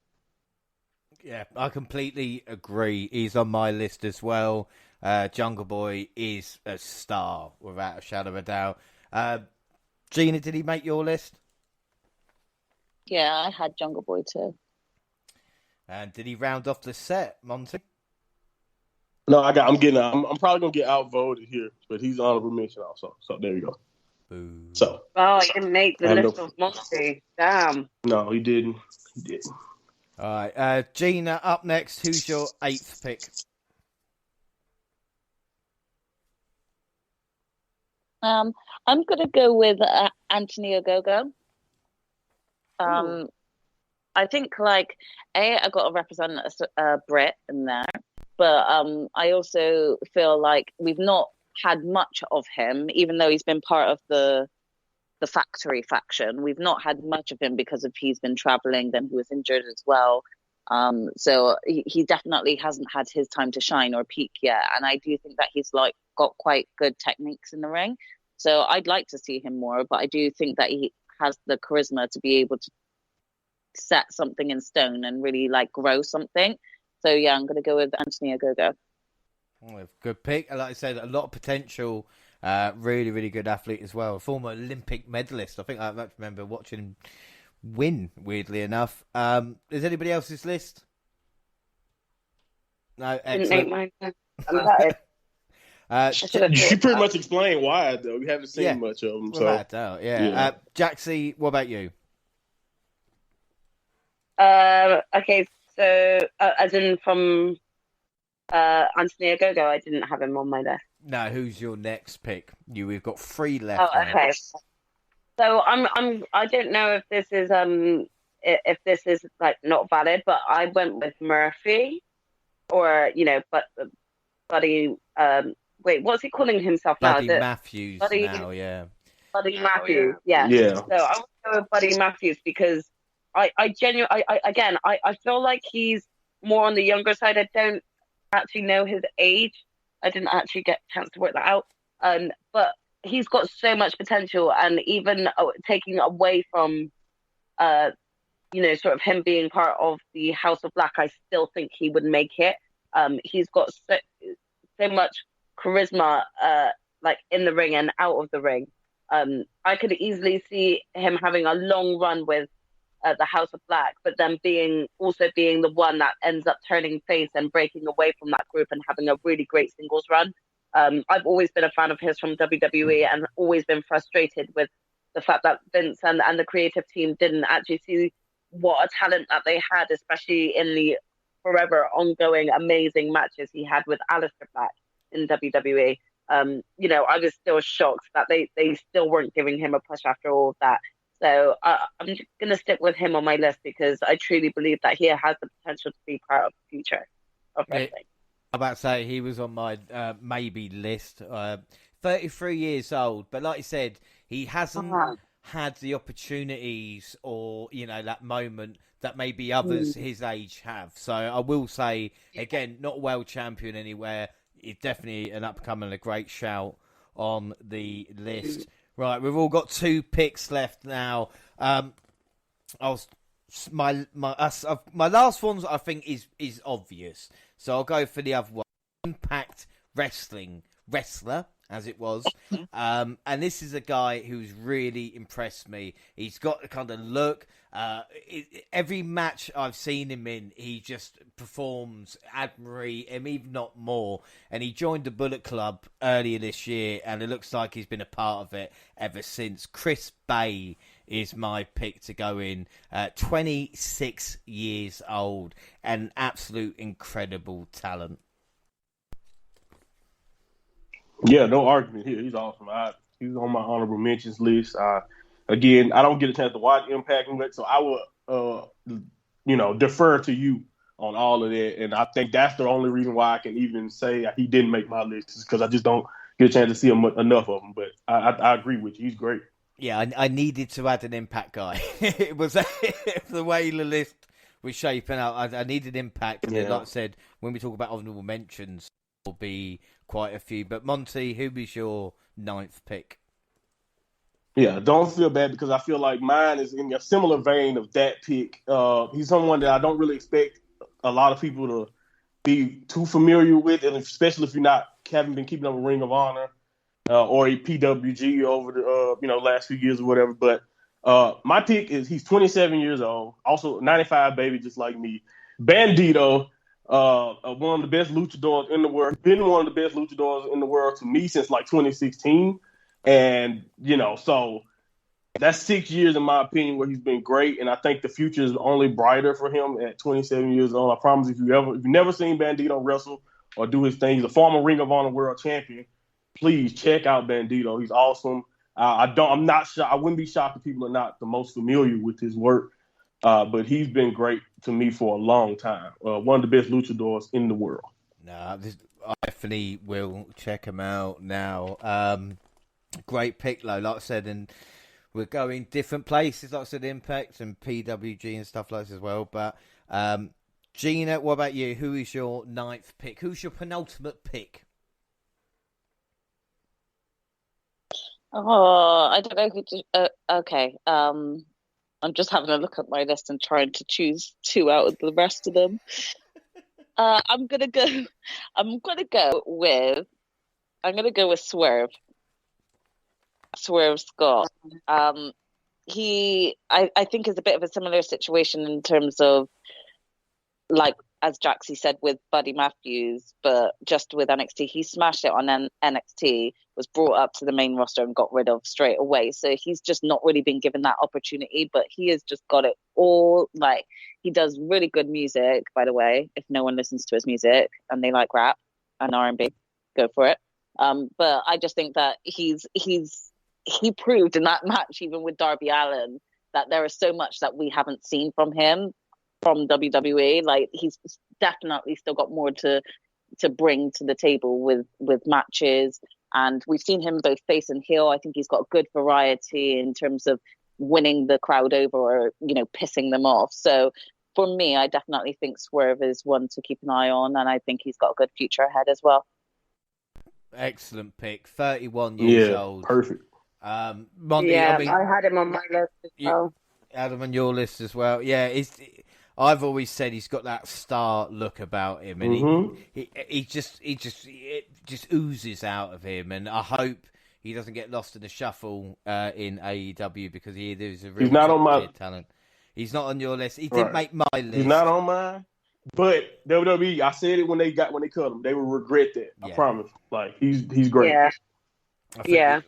Yeah, I completely agree. He's on my list as well. Jungle Boy is a star, without a shadow of a doubt. Gina, did he make your list? Yeah, I had Jungle Boy too. And did he round off the set, Monty? No, I'm probably gonna get outvoted here, but he's honorable mention also. So there you go. Boo. So. Oh, he didn't make the list of Monty. Damn. No, he didn't. He didn't. All right, Gina, up next. Who's your 8th pick? I'm gonna go with Anthony Ogogo. I think like I got to represent a Brit in there, but I also feel like we've not had much of him, even though he's been part of the Factory faction. We've not had much of him because of he's been traveling, then he was injured as well. So he definitely hasn't had his time to shine or peak yet, and I do think that he's like got quite good techniques in the ring. So I'd like to see him more, but I do think that he has the charisma to be able to set something in stone and really like grow something. So yeah, I'm going to go with Anthony Ogogo. Good pick. Like I said, a lot of potential. Really, really good athlete as well. A former Olympic medalist. I think I remember watching him win, weirdly enough. Is anybody else's list? No, excellent. She pretty much explained why, though. We haven't seen much of them. Without doubt, yeah. Jaxie, what about you? Okay, so as in from Anthony Ogogo, I didn't have him on my list. No, who's your next pick? We've got 3 left. Oh, okay. So I don't know if this is like not valid, but I went with Murphy, or but Buddy. Wait, what's he calling himself now? Buddy Matthews now, yeah. Buddy Matthews, yeah. So I want to go with Buddy Matthews because I genuinely, I feel like he's more on the younger side. I don't actually know his age. I didn't actually get a chance to work that out. But he's got so much potential, and even taking away from, sort of him being part of the House of Black, I still think he would make it. He's got so much charisma, like in the ring and out of the ring. I could easily see him having a long run with the House of Black, but then being the one that ends up turning face and breaking away from that group and having a really great singles run. I've always been a fan of his from WWE and always been frustrated with the fact that Vince and the creative team didn't actually see what a talent that they had, especially in the forever ongoing amazing matches he had with Aleister Black in WWE. I was still shocked that they still weren't giving him a push after all of that. So I'm just going to stick with him on my list because I truly believe that he has the potential to be part of the future of wrestling. I'm about to say he was on my maybe list. 33 years old, but like you said, he hasn't had the opportunities or, that moment that maybe others his age have. So I will say, again, not a world champion anywhere. He's definitely an up-and-coming, a great shout on the list. Right, we've all got 2 picks left now. My last one I think is obvious, so I'll go for the other one. Impact Wrestling wrestler, as it was, and this is a guy who's really impressed me. He's got the kind of look. Every match I've seen him in, he just performs admirably, and even not more. And he joined the Bullet Club earlier this year, and it looks like he's been a part of it ever since. Chris Bay is my pick to go in. 26 years old, and absolute incredible talent. Yeah, no argument here. He's awesome. He's on my honorable mentions list. Again, I don't get a chance to watch Impact much, so I will, defer to you on all of that. And I think that's the only reason why I can even say he didn't make my list, is because I just don't get a chance to see enough of him. But I agree with you. He's great. Yeah, I needed to add an Impact guy. It was the way the list was shaping up. I needed Impact. Yeah. Like I said, when we talk about honorable mentions, will be quite a few. But Monty, who was your 9th pick? Yeah, don't feel bad because I feel like mine is in a similar vein of that pick. He's someone that I don't really expect a lot of people to be too familiar with, and especially if you haven't been keeping up with Ring of Honor or a PWG over the last few years or whatever. But my pick is he's 27 years old, also 95 baby, just like me. Bandito. One of the best luchadors in the world, been one of the best luchadors in the world to me since like 2016. And, so that's 6 years, in my opinion, where he's been great. And I think the future is only brighter for him at 27 years old. I promise if you've never seen Bandito wrestle or do his thing, he's a former Ring of Honor world champion. please check out Bandito. He's awesome. I'm not shocked. I wouldn't be shocked if people are not the most familiar with his work. But he's been great to me for a long time. One of the best luchadors in the world. No, I definitely will check him out now. Great pick, though, like I said, and we're going different places, like I said, Impact and PWG and stuff like this as well. But Gina, what about you? Who is your 9th pick? Who's your penultimate pick? Oh, I don't know who to. Okay. I'm just having a look at my list and trying to choose 2 out of the rest of them. I'm gonna go with Swerve. Swerve Scott. I think is a bit of a similar situation in terms of, like, as Jaxie said with Buddy Matthews, but just with NXT, he smashed it on NXT, was brought up to the main roster and got rid of straight away. So he's just not really been given that opportunity, but he has just got it all. Like, he does really good music, by the way, if no one listens to his music and they like rap and R&B, go for it. But I just think that he proved in that match, even with Darby Allen, that there is so much that we haven't seen from him from WWE. Like, he's definitely still got more to bring to the table with matches, and we've seen him both face and heel. I think he's got good variety in terms of winning the crowd over or, you know, pissing them off. So for me, I definitely think Swerve is one to keep an eye on, and I think he's got a good future ahead as well. Excellent pick. 31 years old. Perfect. Monty, yeah, I had him on my list as well. Had him on your list as well. Yeah, I've always said he's got that star look about him, and it just oozes out of him. And I hope he doesn't get lost in the shuffle in AEW, because there's a real talent. He's not on your list. He didn't make my list. He's not on mine. But WWE, I said it when they cut him. They will regret that. I promise. Like, he's great. Yeah.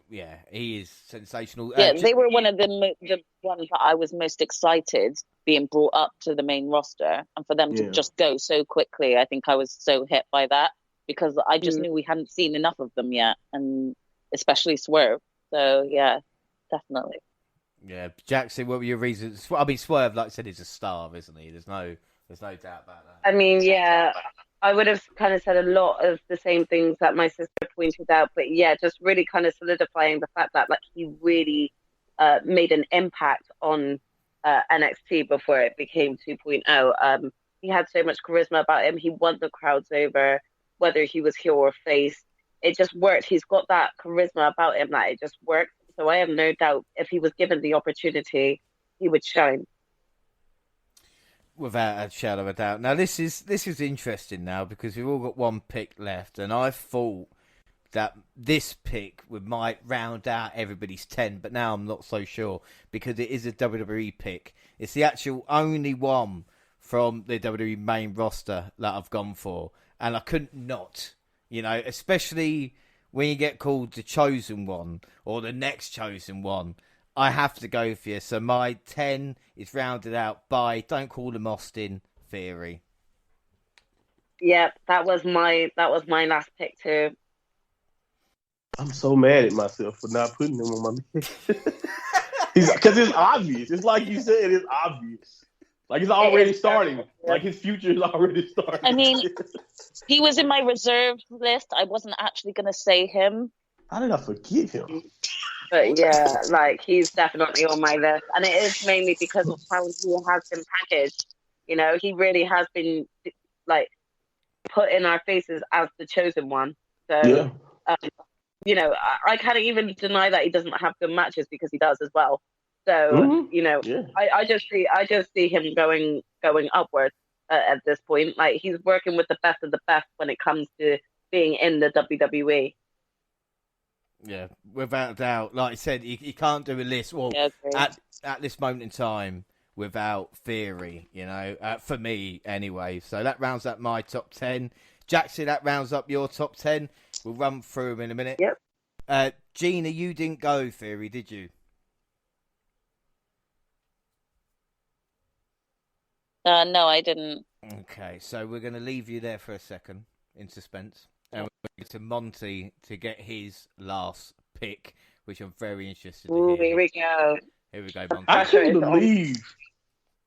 He is sensational. Yeah, they were one of the ones that I was most excited being brought up to the main roster, and for them to just go so quickly. I think I was so hit by that, because I just knew we hadn't seen enough of them yet, and especially Swerve. So yeah, definitely. Yeah, Jaxie, what were your reasons? I mean, Swerve, like I said, is a star, isn't he? There's no doubt about that. I mean, yeah, I would have kind of said a lot of the same things that my sister pointed out, but yeah, just really kind of solidifying the fact that, like, he really made an impact on NXT before it became 2.0. He had so much charisma about him. He won the crowds over, whether he was heel or face. It just worked. He's got that charisma about him that it just worked. So I have no doubt if he was given the opportunity, he would shine. Without a shadow of a doubt. Now, this is interesting now, because we've all got one pick left, and I thought that this pick might round out everybody's 10, but now I'm not so sure, because it is a WWE pick. It's the actual only one from the WWE main roster that I've gone for, and I couldn't not, especially when you get called the chosen one or the next chosen one. I have to go for you. So my 10 is rounded out by, don't call him Austin, Theory. Yeah, that was my last pick too. I'm so mad at myself for not putting him on my list. Because it's obvious. It's like you said, it's obvious. Like, it's already starting. Like, his future is already starting. I mean, he was in my reserve list. I wasn't actually going to say him. How did I forget him? But yeah, like, he's definitely on my list. And it is mainly because of how he has been packaged. He really has been, like, put in our faces as the chosen one. So, I can't even deny that he doesn't have good matches, because he does as well. So, I just see him going upwards at this point. Like, he's working with the best of the best when it comes to being in the WWE. Yeah, without a doubt. Like I said, you can't do a list at this moment in time without Theory, for me anyway. So that rounds up my top 10. Jaxie, that rounds up your top 10. We'll run through them in a minute. Yep. Gina, you didn't go Theory, did you? No, I didn't. Okay, so we're going to leave you there for a second in suspense. And we're going to Monty to get his last pick, which I'm very interested to Ooh, hear. here we go. Here we go, Monty.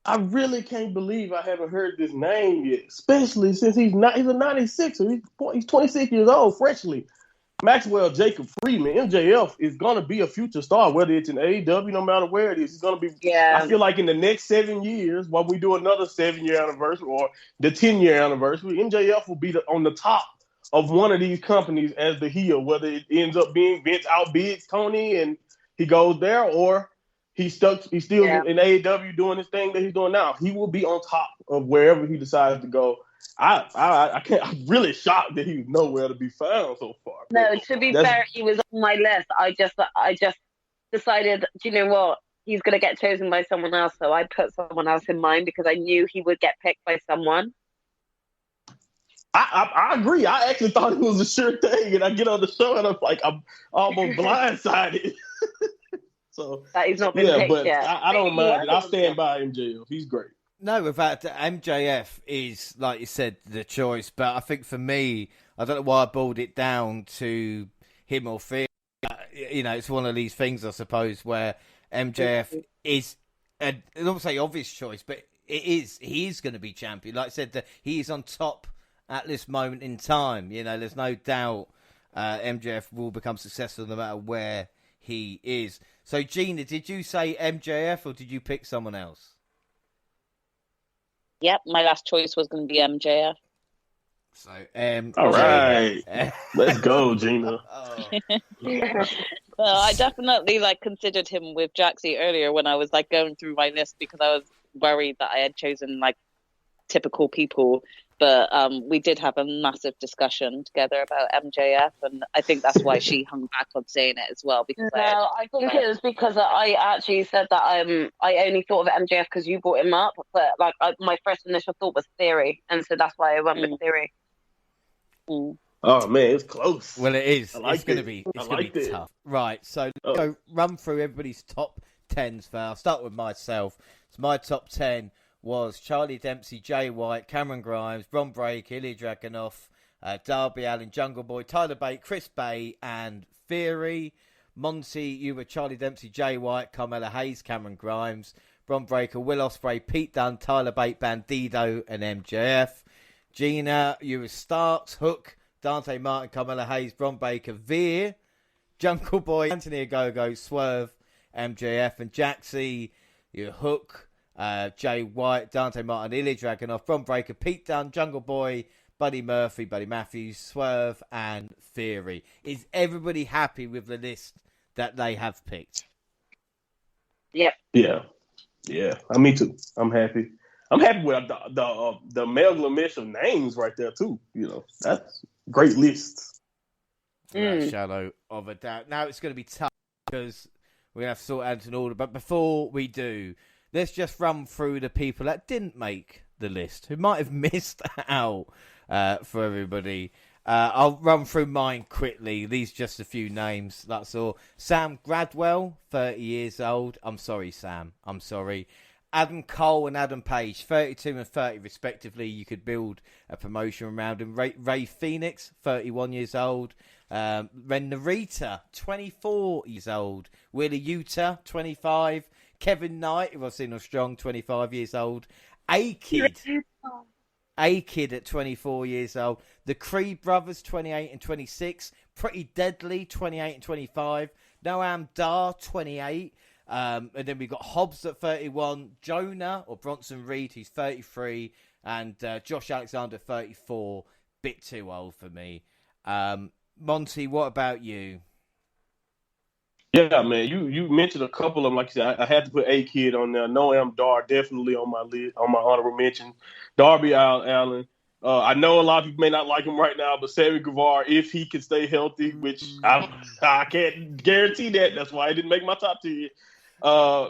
I really can't believe I haven't heard this name yet, especially since he's a 96er. He's 26 years old, freshly. Maxwell Jacob Freeman, MJF, is going to be a future star, whether it's in AEW, no matter where it is. He's going to be, I feel like in the next 7 years, while we do another 7-year anniversary or the 10-year anniversary, MJF will be on the top of one of these companies as the heel, whether it ends up being Vince outbids Tony and he goes there, or he's still in AEW doing his thing that he's doing now. He will be on top of wherever he decides to go. I'm really shocked that he's nowhere to be found so far. No, to be fair, he was on my list. I just decided, do you know what? He's going to get chosen by someone else. So I put someone else in mind because I knew he would get picked by someone. I agree. I actually thought it was a sure thing. And I get on the show and I'm like, I'm almost blindsided. So that he's not been picked but yet. I don't mind it. I'll stand by MJF. He's great. No, without MJF is, like you said, the choice. But I think for me, I don't know why I boiled it down to him or Fear. It's one of these things, I suppose, where MJF is, I don't say obvious choice, but he is going to be champion. Like I said, he is on top at this moment in time. There's no doubt MJF will become successful no matter where he is. So, Gina, did you say MJF or did you pick someone else? Yep, my last choice was going to be MJF. So, all right, let's go, Gina. Well, I definitely considered him with Jaxie earlier when I was going through my list because I was worried that I had chosen typical people. But we did have a massive discussion together about MJF, and I think that's why she hung back on saying it as well. Because I think it was because I actually said that I only thought of MJF because you brought him up, but my first initial thought was Theory, and so that's why I went with Theory. Oh man, it's close. Well, it is. It's going to be tough. Right, so let's go run through everybody's top 10s first. I'll start with myself. So my top 10 was Charlie Dempsey, Jay White, Cameron Grimes, Bron Breakker, Ilya Dragunov, Darby Allen, Jungle Boy, Tyler Bate, Chris Bay, and Theory. Monty, you were Charlie Dempsey, Jay White, Carmelo Hayes, Cameron Grimes, Bron Breakker, Will Ospreay, Pete Dunne, Tyler Bate, Bandido, and MJF. Gina, you were Starks, Hook, Dante Martin, Carmelo Hayes, Bron Breakker, Veer, Jungle Boy, Anthony Ogogo, Swerve, MJF, and Jaxie, you were Hook, Jay White, Dante Martin, Ilya Dragunov, Bron Breakker, Pete Dunne, Jungle Boy, Buddy Murphy, Buddy Matthews, Swerve, and Theory. Is everybody happy with the list that they have picked? Yep. Yeah. Me too. I'm happy. I'm happy with the amalgamation of names right there too. That's great lists. Shadow of a doubt. Now it's going to be tough because we're going to have to sort out an order. But before we do, let's just run through the people that didn't make the list, who might have missed out for everybody. I'll run through mine quickly. These are just a few names, that's all. Sam Gradwell, 30 years old. I'm sorry, Sam. I'm sorry. Adam Cole and Adam Page, 32 and 30 respectively. You could build a promotion around him. Ray Phoenix, 31 years old. Ren Narita, 24 years old. Wheeler Yuta, 25. Kevin Knight, who I've seen on Strong, 25 years old. A-Kid at 24 years old. The Creed Brothers, 28 and 26. Pretty Deadly, 28 and 25. Noam Dar, 28. And then we've got Hobbs at 31. Jonah, or Bronson Reed, he's 33. And Josh Alexander, 34. Bit too old for me. Monty, what about you? Yeah, man, you mentioned a couple of them. Like you said, I had to put A-Kid on there. Noam Dar definitely on my list, on my honorable mention. Darby Allen. I know a lot of people may not like him right now, but Sammy Guevara, if he can stay healthy, which I can't guarantee that. That's why I didn't make my top 10.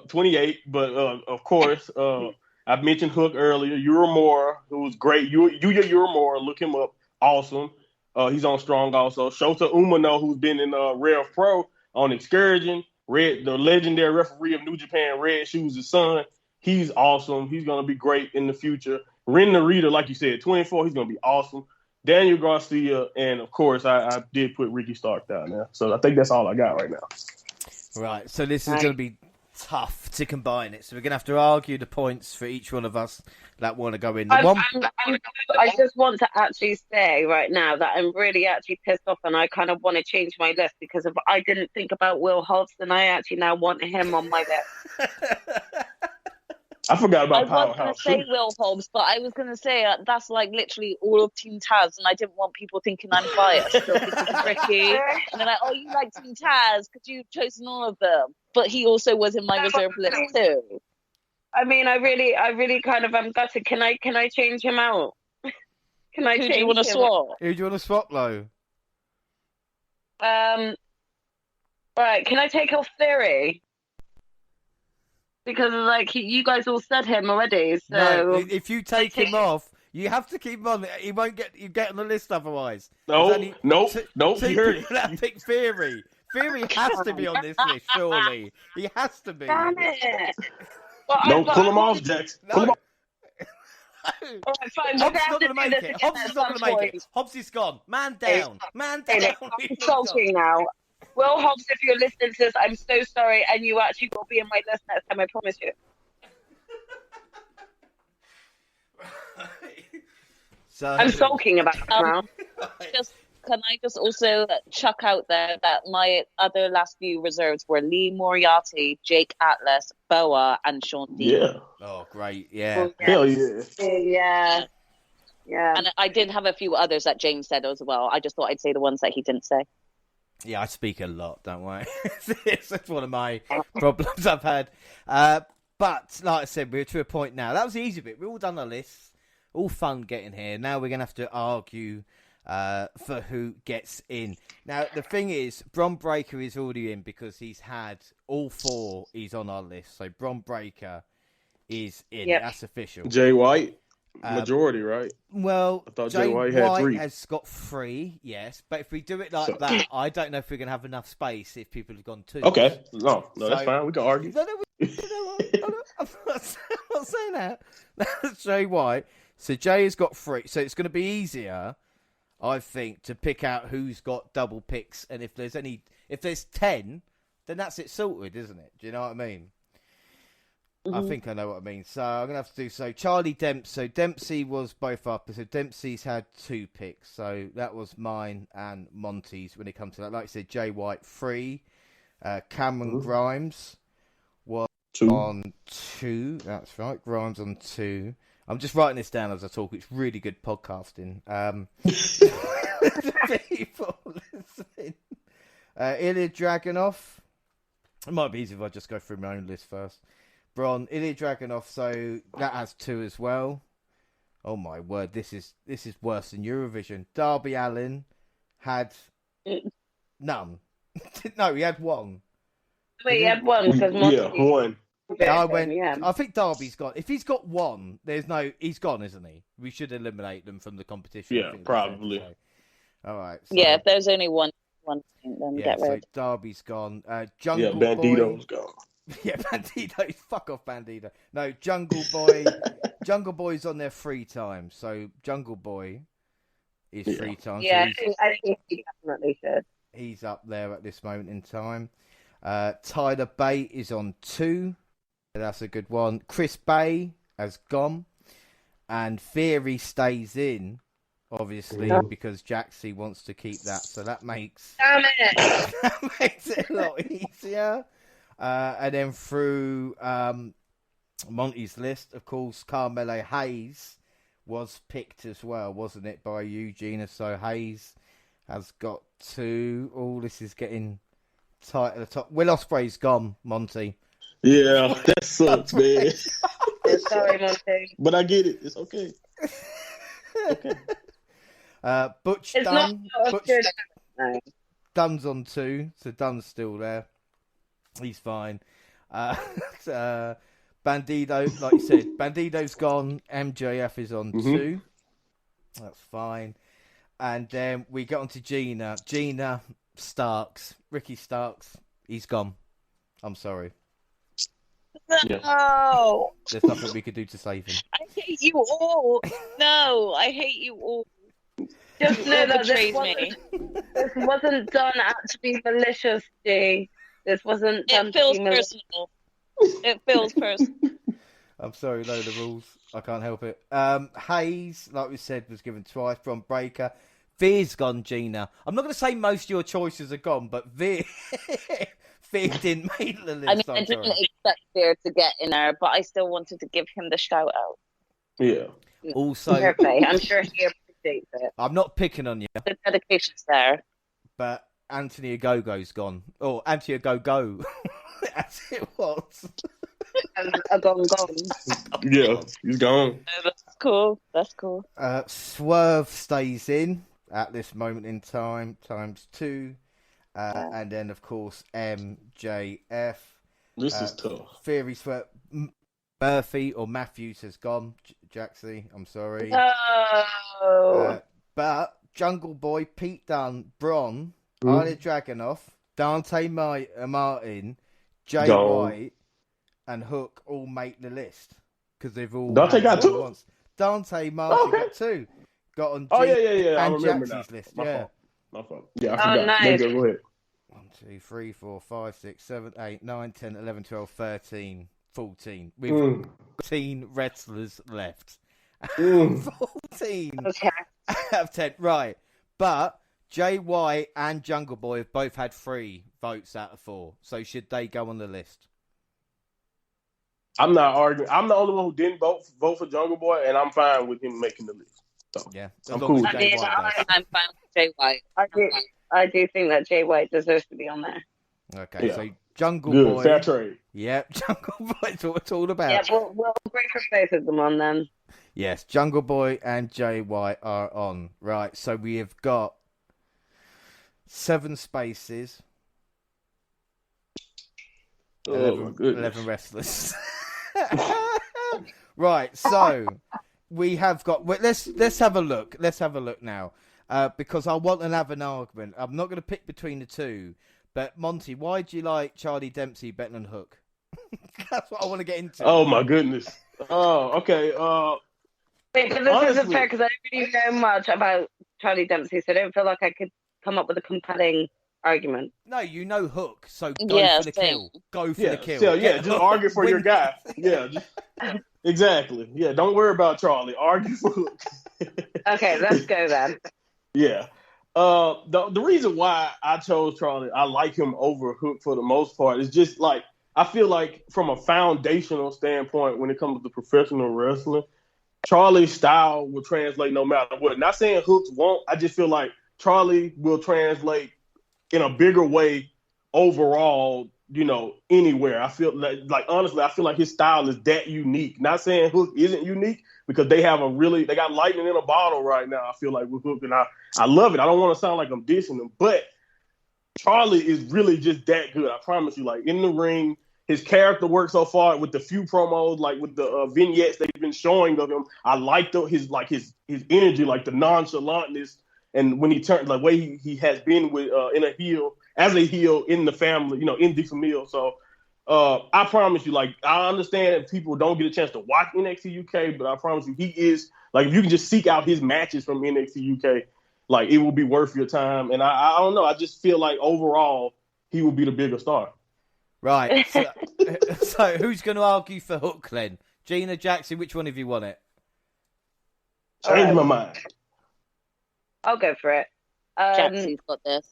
28, but of course, I mentioned Hook earlier. Uramura, who was great. Yuya Uramura, look him up. Awesome. He's on Strong also. Shota Umino, who's been in Rev Pro on Excursion. The legendary referee of New Japan, Red Shoes' son. He's awesome. He's going to be great in the future. Ren Narita, like you said, 24, he's going to be awesome. Daniel Garcia, and of course, I did put Ricky Stark down there. So I think that's all I got right now. Right, so this is going to be tough to combine it. So we're going to have to argue the points for each one of us that want to go in. I just want to actually say right now that I'm really actually pissed off, and I kind of want to change my list because if I didn't think about Will Hobbs, and I actually now want him on my list. I forgot about I was going Powerhouse. to say Will Hobbs, but I was going to say that's like literally all of Team Taz, and I didn't want people thinking I'm biased because of Ricky. And they're like, oh, you like Team Taz because you've chosen all of them. But he also was in my reserve list too. I mean, I really kind of am gutted. Can I change him out? Can I? Who change do you want to him? swap? Who do you want to swap, Lo? Right. Can I take off Theory? Because like you guys all said him already. So No, if you take him off, you have to keep him on. He won't get on the list otherwise. Nope. Two You heard people that pick Theory. Theory has to be on this list, surely. He has to be. Damn it! Well, Don't pull him off, Jax. No. Pull him off. All right, fine. Hobbs is not going to make it. Hobbs is not going to make it. Hobbs is gone. Man down. Man down. I'm sulking now. Will Hobbs, if you're listening to this, I'm so sorry, and you actually will be in my list next time. I promise you. So, I'm sulking about it now. Can I just also chuck out there that my other last few reserves were Lee Moriarty, Jake Atlas, Boa, and Sean Dean. Yeah. Oh, great. Yeah. Hell yeah. Yeah. Yeah. And I did have a few others that James said as well. I just thought I'd say the ones that he didn't say. Yeah, I speak a lot, don't worry. It's one of my problems I've had. But, like I said, we're to a point now. That was the easy bit. We've all done our lists. All fun getting here. Now we're going to have to argue for who gets in. Now, the thing is, Bron Breakker is already in because he's had all four. He's on our list. So, Bron Breakker is in. Yep. That's official. Jay White, majority, right? Well, I thought Jay White had 3. has got 3, yes. But if we do it like that, I don't know if we're going to have enough space if people have gone 2. Okay. No, that's fine. We can argue. No, I'm not saying that. That's Jay White. So Jay has got 3. So it's going to be easier, I think, to pick out who's got double picks. And if there's 10, then that's it sorted, isn't it? Do you know what I mean? Mm-hmm. I think I know what I mean. So I'm going to have to do Charlie Dempsey. So Dempsey was both up. So Dempsey's had 2 picks. So that was mine and Monty's when it comes to that. Like I said, Jay White 3. Cameron Grimes was 2. on 2. That's right. Grimes on 2. I'm just writing this down as I talk. It's really good podcasting. People listening. Ilya Dragunov. It might be easier if I just go through my own list first. Bron, Ilya Dragunov, so that has 2 as well. Oh my word, this is worse than Eurovision. Darby Allen had none. No, he had 1. Wait, he had 1 because Monty. Yeah, 1. I think Darby's gone. If he's got 1, he's gone, isn't he? We should eliminate them from the competition. Yeah, probably. So. All right. So, yeah, if there's only one then get rid. So Darby's gone. Jungle Bandito's Boy. gone. Yeah, Bandito. Fuck off, Bandito. No, Jungle Boy. Jungle Boy's on there 3 times. So Jungle Boy is 3 times. Yeah, So I think he definitely should. he's up there at this moment in time. Tyler Bate is on 2. That's a good one. Chris Bay has gone. And Theory stays in, obviously, because Jaxie wants to keep that. So that makes, Damn it! that makes it a lot easier. And then through Monty's list, of course, Carmelo Hayes was picked as well, wasn't it, by you, Gina? So Hayes has got 2. Oh, this is getting tight at the top. Will Ospreay's gone, Monty. Yeah, that sucks, man. Sorry, Monty. But I get it. It's okay. Okay. Butch It's Dunn. not Butch good. No. Dunn's on 2, so Dunn's still there. He's fine. Bandito, like you said, Bandito's gone. MJF is on 2. That's fine. And then we get on to Gina. Gina Starks. Ricky Starks. He's gone. I'm sorry. No. There's nothing we could do to save him. I hate you all. No, I hate you all. Just know that betrays me. this wasn't done to be malicious, G. This wasn't done It feels to be malicious. personal. It feels personal. I'm sorry, no, the rules. I can't help it. Hayes, like we said, was given twice from Breaker. Veer's gone, Gina. I'm not going to say most of your choices are gone, but Veer didn't make the list. I mean, I didn't expect Veer to get in there, but I still wanted to give him the shout out. Yeah. Also, I'm sure he appreciates it. I'm not picking on you, The dedication's there. but Anthony Agogo's gone. Or Anthony Agogo, as it was. A gone. Yeah, he's gone. That's cool. That's cool. Swerve stays in at this moment in time, ×2. And then, of course, MJF. This is tough. Theory Swerve. Murphy or Matthews has gone. Jaxie, I'm sorry. No. But Jungle Boy, Pete Dunne, Bron, Ilya Dragunov, Dante Martin, Jay White, and Hook all make the list because they've all. Dante got 2. Once. Dante Martin got 2. Got on. Yeah. And I remember Jaxie's that. list. My Yeah. fault. My fault. Yeah, I forgot. Nice. Go ahead. 1, 2, 3, 4, 5, 6, 7, 8, 9, 10, 11, 12, 13, 14. We've got 14 wrestlers left. 14 Okay. out of 10. Right. But Jay White and Jungle Boy have both had 3 votes out of 4. So should they go on the list? I'm not arguing. I'm the only one who didn't vote for Jungle Boy, and I'm fine with him making the list. So Yeah. I'm cool with Jay that. White does. I'm fine with Jay White. I do think that Jay White deserves to be on there. Okay, Yeah. so Jungle Good, Boy. fair trade. Yep, Jungle Boy's what it's all about. Yeah, we'll break for both of them on then. Yes, Jungle Boy and Jay White are on. Right, so we have got 7 spaces. Oh, my goodness. 11 wrestlers. Right, so we have got. Well, let's have a look. Let's have a look now, because I want to have an argument. I'm not going to pick between the two. But Monty, why do you like Charlie Dempsey better than Hook? That's what I want to get into. Oh my goodness. Oh, okay. Wait, but this isn't fair because I don't really know much about Charlie Dempsey, so I don't feel like I could come up with a compelling argument. No, you know Hook, so go Yeah, for the same. kill. Go for Yeah, the kill. so, Get just Hook, argue for your win. guy. Yeah, exactly. Yeah, don't worry about Charlie. Argue for Hook. Okay, let's go then. Yeah. The reason why I chose Charlie, I like him over Hook for the most part, is just like, I feel like from a foundational standpoint, when it comes to professional wrestling, Charlie's style will translate no matter what. Not saying Hooks won't. I just feel like Charlie will translate in a bigger way overall, anywhere. I feel like honestly, I feel like his style is that unique. Not saying Hook isn't unique, because they got lightning in a bottle right now, I feel like, with Hook, and I love it. I don't want to sound like I'm dissing him, but Charlie is really just that good. I promise you, like in the ring, his character work so far with the few promos, like with the vignettes they've been showing of him. I like his energy, like the nonchalantness, and when he turned, like way he has been with as a heel in the family, in the familial. So I promise you, like, I understand that people don't get a chance to watch NXT UK, but I promise you, he is, like, if you can just seek out his matches from NXT UK, like, it will be worth your time. And I don't know, I just feel like overall he will be the bigger star. Right. So who's going to argue for Hook then? Gina, Jaxie, which one of you want it? Change my mind. I'll go for it. Jaxie's got this.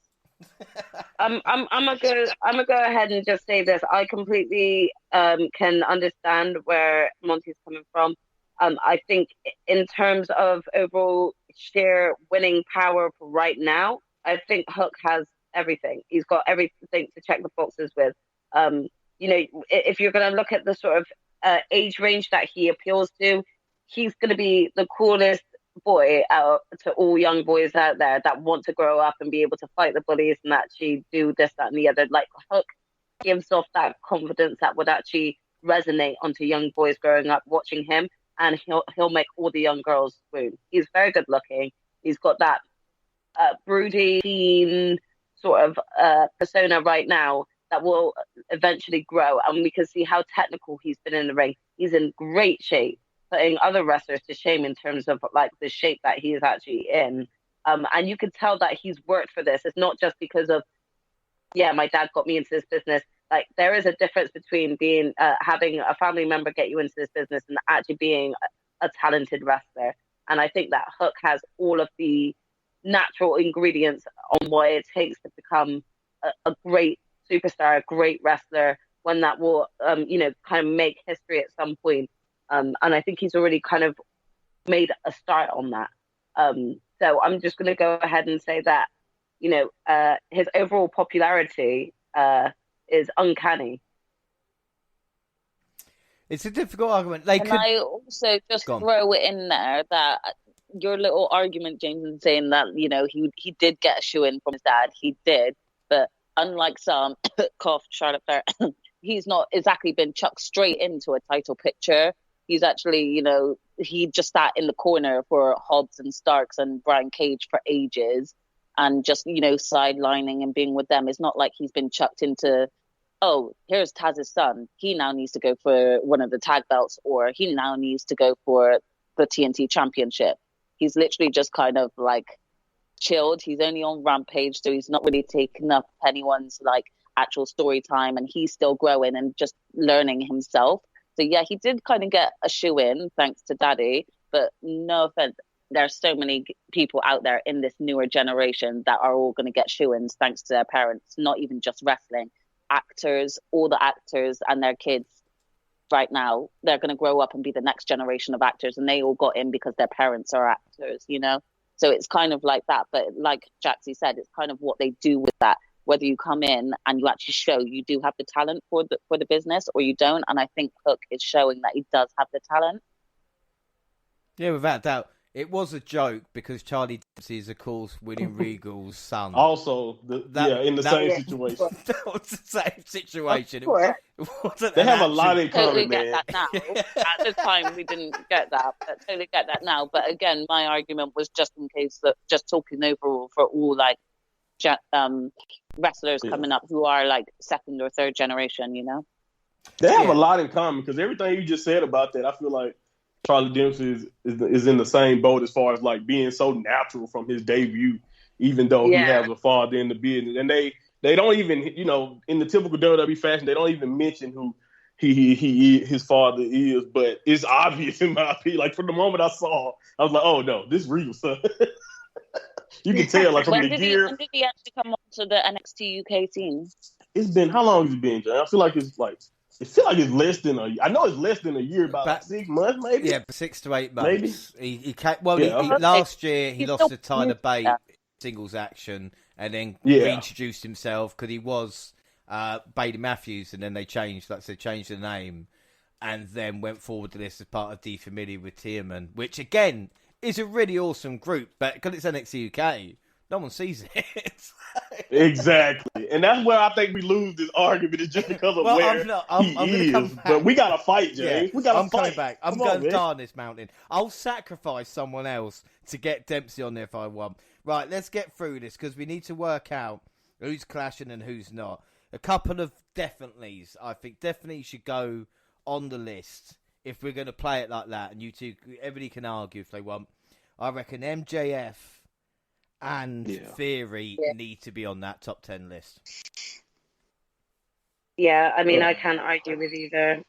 I'm gonna go ahead and just say this. I completely can understand where Monty's coming from. I think in terms of overall sheer winning power for right now, I think Hook has everything. He's got everything to check the boxes with. If you're going to look at the sort of age range that he appeals to, he's going to be the coolest boy out to all young boys out there that want to grow up and be able to fight the bullies and actually do this, that, and the other. Like, Hook gives off that confidence that would actually resonate onto young boys growing up watching him, and he'll make all the young girls swoon. He's very good looking. He's got that broody teen sort of persona right now that will eventually grow, and we can see how technical he's been in the ring. He's in great shape, putting other wrestlers to shame in terms of like the shape that he is actually in. And you can tell that he's worked for this. It's not just because of, yeah, my dad got me into this business. Like, there is a difference between being having a family member get you into this business and actually being a talented wrestler. And I think that Hook has all of the natural ingredients on what it takes to become a great superstar, a great wrestler, one that will, kind of make history at some point. And I think he's already kind of made a start on that. So I'm just going to go ahead and say that, his overall popularity is uncanny. It's a difficult argument. I also just throw it in there that your little argument, James, in saying that, he did get a shoe in from his dad. He did. But unlike some, cough, Charlotte Flair, he's not exactly been chucked straight into a title picture. He's actually, he just sat in the corner for Hobbs and Starks and Brian Cage for ages and just, sidelining and being with them. It's not like he's been chucked into, oh, here's Taz's son. He now needs to go for one of the tag belts, or he now needs to go for the TNT championship. He's literally just kind of like chilled. He's only on Rampage, so he's not really taking up anyone's like actual story time, and he's still growing and just learning himself. So yeah, he did kind of get a shoe in thanks to Daddy, but no offense, there's so many people out there in this newer generation that are all going to get shoe-ins thanks to their parents, not even just wrestling. Actors, all the actors and their kids right now, they're going to grow up and be the next generation of actors, and they all got in because their parents are actors, So it's kind of like that. But like Jaxie said, it's kind of what they do with that. Whether you come in and you actually show you do have the talent for the business or you don't. And I think Hook is showing that he does have the talent. Yeah, without doubt. It was a joke because Charlie Dempsey is, of course, William Regal's son. Also, in the same situation. That was the same situation. They have a lot in common, totally man. Get that now. At the time, we didn't get that. But totally get that now. But again, my argument was just in case that just talking overall for all like wrestlers coming up who are like second or third generation, They have a lot in common because everything you just said about that, I feel like Charlie Dempsey is in the same boat as far as like being so natural from his debut, even though he has a father in the business. And they don't even, in the typical WWE fashion, they don't even mention who his father is, but it's obvious in my opinion. Like from the moment I saw, I was like, oh no, this real son. You can tell like from the gear. When did he actually come on to the NXT UK team? It's been, how long has it been, John? I feel like it's less than I know it's less than a year, about 6 months, maybe. Yeah, 6 to 8 months. Maybe. He last year he lost to Tyler Bate singles action, and then reintroduced himself because he was Bailey Matthews, and then they changed the name, and then went forward to this as part of De Familiar with Tierman, which again is a really awesome group, but because it's NXT UK, no one sees it. Exactly. And that's where I think we lose this argument, is just because of where he is. But we got to fight, James. Yeah, I'm coming back. I'm going down this mountain. I'll sacrifice someone else to get Dempsey on there if I want. Right, let's get through this because we need to work out who's clashing and who's not. A couple of definitelys. I think definitely should go on the list if we're going to play it like that. And you two, everybody can argue if they want. I reckon MJF and Theory need to be on that top 10 list. Yeah, I mean, I can't argue with either.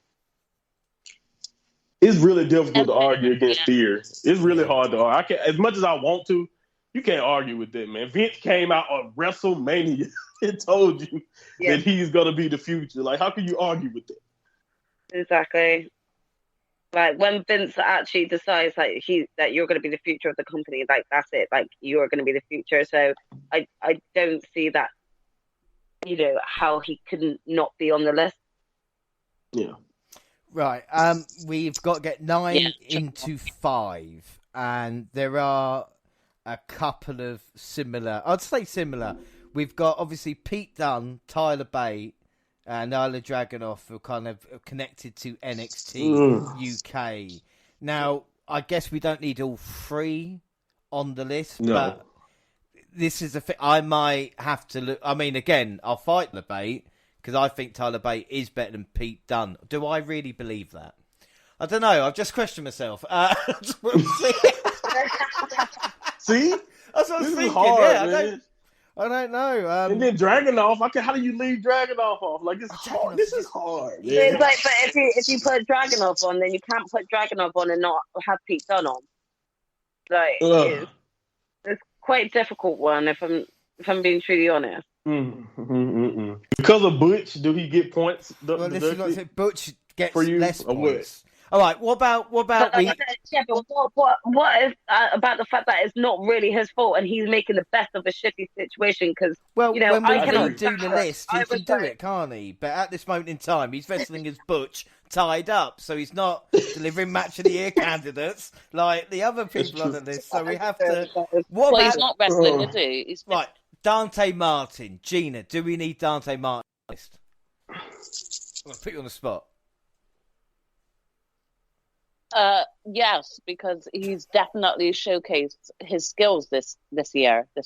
It's really difficult to argue against Theory. It's really hard to argue. As much as I want to, you can't argue with that, man. Vince came out on WrestleMania and told you that he's going to be the future. Like, how can you argue with that? Exactly. Like when Vince actually decides that you're going to be the future of the company, like that's it. Like you're going to be the future. So I don't see that, how he couldn't not be on the list. Yeah. Right. We've got to get 9 into 5, and there are a couple of similar. I'd say similar. We've got obviously Pete Dunne, Tyler Bate, Nyla Dragunov are kind of connected to NXT UK. Now, I guess we don't need all 3 on the list, but this is a thing. I might have to look. I mean, again, I'll fight Tyler Bate because I think Tyler Bate is better than Pete Dunne. Do I really believe that? I don't know. I've just questioned myself. See? That's what I was This thinking. is hard, Yeah, man. I don't know. And then Dragunov, how do you leave Dragunov off? Like, it's hard. This is hard, man. It's like, but if you put Dragunov on, then you can't put Dragunov on and not have Pete Dunne on. Like, it's quite a difficult one if I'm being truly honest. Because of Butch, do he get points? Well, this is what I said. Butch gets for you, less or points. All right. What about But we? yeah, but what is about the fact that it's not really his fault and he's making the best of a shitty situation? Because Well, you know, when we I cannot do the list, he can do it, can't he? But at this moment in time, he's wrestling as Butch tied up, so he's not delivering match of the year candidates like the other people on the list. So we have to. Well, he's not wrestling, is he? He's right. Dante Martin, Gina. Do we need Dante Martin on the list? I'm gonna put you on the spot. Yes, because he's definitely showcased his skills this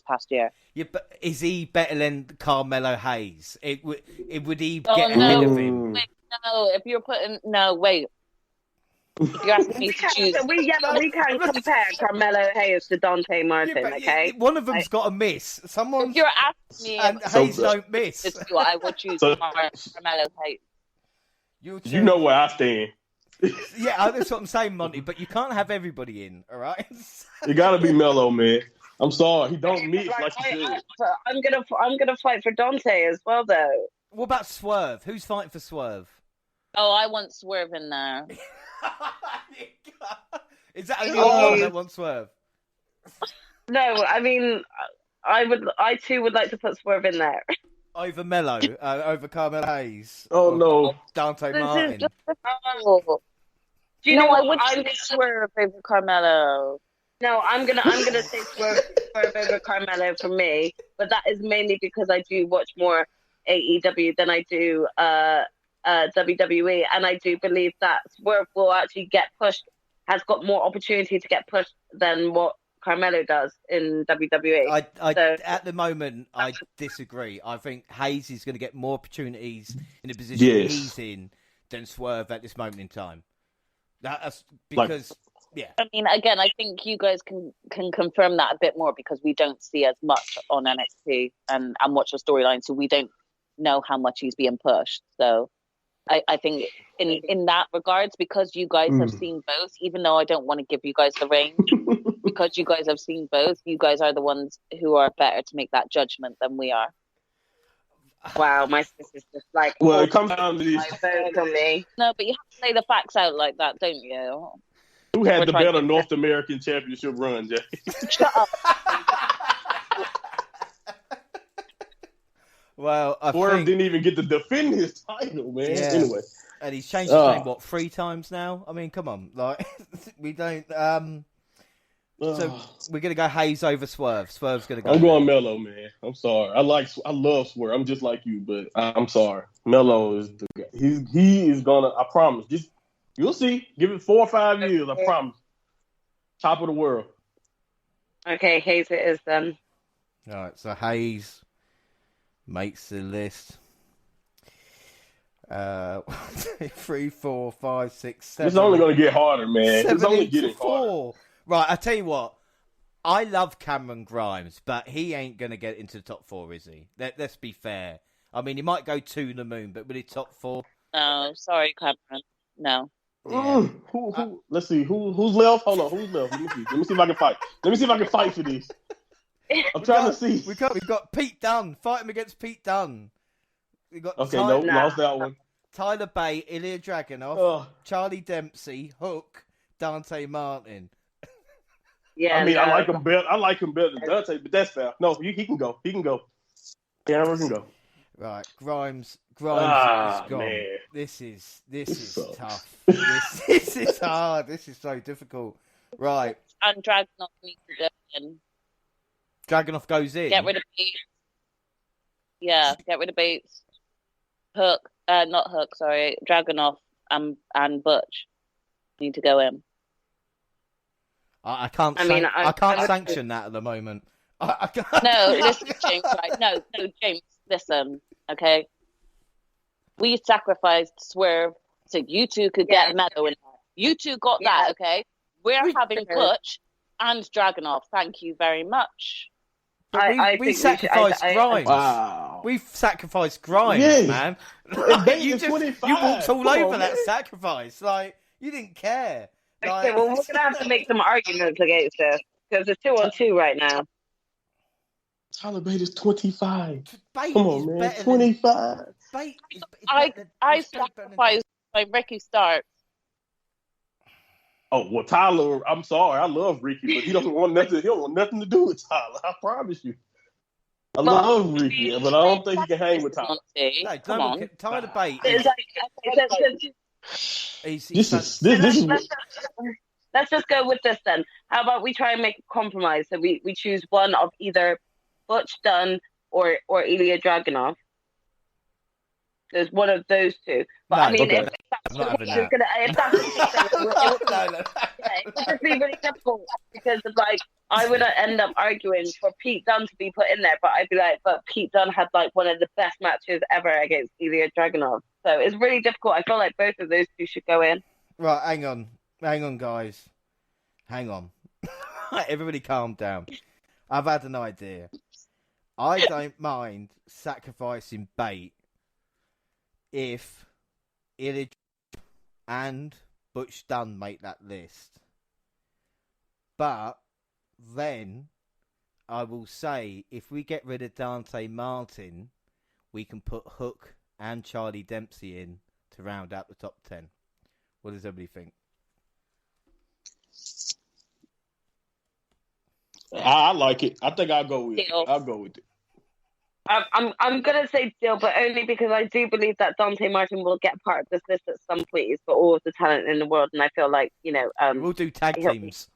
past year. Yeah, but is he better than Carmelo Hayes? Would he Oh, get ahead of him? Wait, no, if you're putting wait. If you're asking me to choose, we can compare Carmelo Hayes to Dante Martin. Yeah, okay, one of them's got to miss. Someone. if you're asking me, And Hayes don't miss. I would choose Carmelo Hayes. You know where I stand. Yeah, that's what I'm saying, Monty. But you can't have everybody in, all right? You gotta be mellow, man. I'm sorry, he don't mix like you said. I'm gonna fight for Dante as well, though. What about Swerve? Who's fighting for Swerve? Oh, I want Swerve in there. Is that only one that wants Swerve? No, I mean, I too would like to put Swerve in there. Over Mello, over Carmelo Hayes. Oh no, Dante Martin. Do you know what? I would choose Swerve over Carmelo. No, I'm gonna say Swerve over Carmelo for me, but that is mainly because I do watch more AEW than I do WWE, and I do believe that Swerve will actually get pushed, has got more opportunity to get pushed than what Carmelo does in WWE. At the moment, I disagree. I think Hayes is going to get more opportunities in the position he's in than Swerve at this moment in time. That's because, I mean, again, I think you guys can confirm that a bit more because we don't see as much on NXT and watch the storyline, so we don't know how much he's being pushed. So I think in that regards, because you guys have seen both, even though I don't want to give you guys the range, because you guys have seen both, you guys are the ones who are better to make that judgment than we are. Wow, my sister's just like, well, it comes down to these. No, but you have to lay the facts out like that, don't you? Who had the better North American Championship run, Jay? Shut up. well, Swerve didn't even get to defend his title, man. Yeah. Anyway, and he's changed his name 3 times now. I mean, come on, like we don't. So we're gonna go Hayes over Swerve. Swerve's gonna go. I'm going Mello, man. I'm sorry. I love Swerve. I'm just like you, but I'm sorry. Mello is the guy. He is gonna. I promise. Just you'll see. Give it 4 or 5 years. I promise. Top of the world. Okay, Hayes it is then. All right, so Hayes makes the list. 1, 2, 3, 4, 5, 6, 7. It's only gonna get harder, man. It's only getting 4. harder. Right, I tell you what. I love Cameron Grimes, but he ain't gonna get into the top 4, is he? Let's be fair. I mean, he might go to the moon, but will he top 4? No, sorry, Cameron. No. Yeah. Who? Let's see. Who's left? Hold on. Who's left? Let me see if I can fight. Let me see if I can fight for this. I'm trying to see. We've got Pete Dunne. Fight him against Pete Dunne. We got lost that one. Tyler Bate, Ilya Dragunov, Charlie Dempsey, Hook, Dante Martin. Yeah, I mean, I like him better than Dante, but that's fair. No, he can go. He can go. Cameron can go. Right, Grimes is gone. Man. This is tough. This is hard. This is so difficult. Right. And Dragunov needs to go in. Dragunov goes in. Get rid of Bates. Yeah, get rid of Bates. Hook, not Hook, sorry. Dragunov and Butch need to go in. I can't. I can't sanction that at the moment. I can't. No, listen, James. Right? No, James. Listen, okay. We sacrificed Swerve so you two could get Mello in there. You two got that, okay? We're having Butch and Dragunov. Thank you very much. We sacrificed Grimes. Wow. We've sacrificed Grimes, Yes. man. You 25. You walked all Come over on, that man. sacrifice. Like, you didn't care. Okay, well, we're going to have to make some arguments against this because it's 2-on-2 right now. Tyler Bate is 25. Bate Come is on, man. better 25. Bate is I sacrificed by Ricky Starks. Oh, well, Tyler, I'm sorry. I love Ricky, but he don't want nothing. He don't want nothing to do with Tyler. I promise you. I love Ricky, but I don't think he can hang with Tyler. No, Come on. Tyler Bate. Let's just go with this then. How about we try and make a compromise? So we choose one of either Butch Dunn or Ilya Dragunov. There's one of those two. But I mean, if that's it would be really difficult because of like I would end up arguing for Pete Dunne to be put in there, but I'd be like, but Pete Dunne had like one of the best matches ever against Ilya Dragunov. So it's really difficult. I feel like both of those two should go in. Right, hang on, guys. Hang on. Everybody calm down. I've had an idea. I don't mind sacrificing Bate if Illich and Butch Dunn make that list. But then I will say if we get rid of Dante Martin, we can put Hook and Charlie Dempsey in to round out the top 10. What does everybody think? I like it. I think I'll go with it. I'll go with it. I'm gonna say deal, but only because I do believe that Dante Martin will get part of this list at some point. He's got all of the talent in the world, and I feel like we'll do tag teams.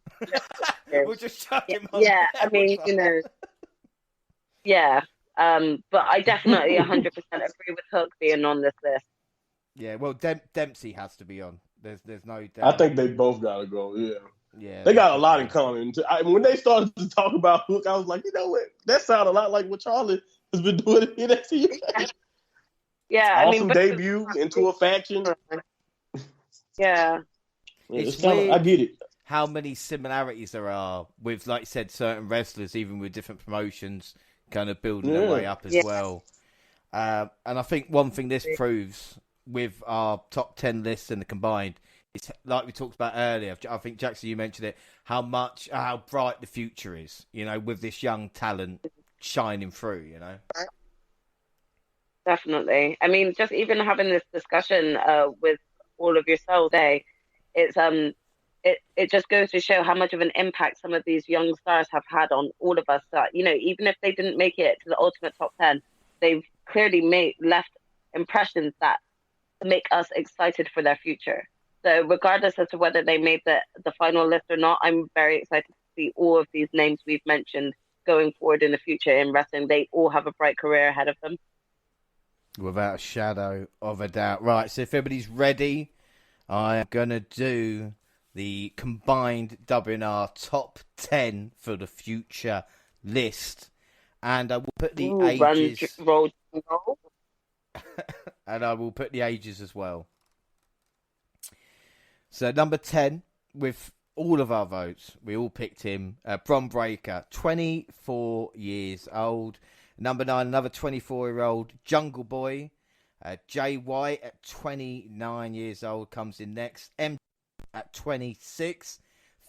We'll just chuck him on. Yeah, I mean, yeah. But I definitely 100% agree with Hook being on this list. Yeah, well, Dempsey has to be on. There's no doubt. I think they both gotta go. Yeah. Yeah, they got a lot in common. When they started to talk about Hook, I was like, you know what? That sounded a lot like what Charlie has been doing in NXT. Yeah, awesome debut into a faction. Yeah, it's I get it. How many similarities there are with, like you said, certain wrestlers, even with different promotions, kind of building their way up as well. And I think one thing this proves with our top 10 lists and the combined. It's like we talked about earlier. I think, Jaxie, you mentioned it, how bright the future is, with this young talent shining through, Definitely. I mean, just even having this discussion with all of yourselves today, it's it just goes to show how much of an impact some of these young stars have had on all of us. That, even if they didn't make it to the ultimate top 10, they've clearly left impressions that make us excited for their future. So regardless as to whether they made the final list or not, I'm very excited to see all of these names we've mentioned going forward in the future in wrestling. They all have a bright career ahead of them. Without a shadow of a doubt. Right, so if everybody's ready, I'm going to do the combined WNR top 10 for the future list. And I will put the ages... and I will put the ages as well. So number 10, with all of our votes, we all picked him. Bron Breakker, 24 years old. Number 9, another 24-year-old Jungle Boy. Jay White at 29 years old comes in next. M at 26.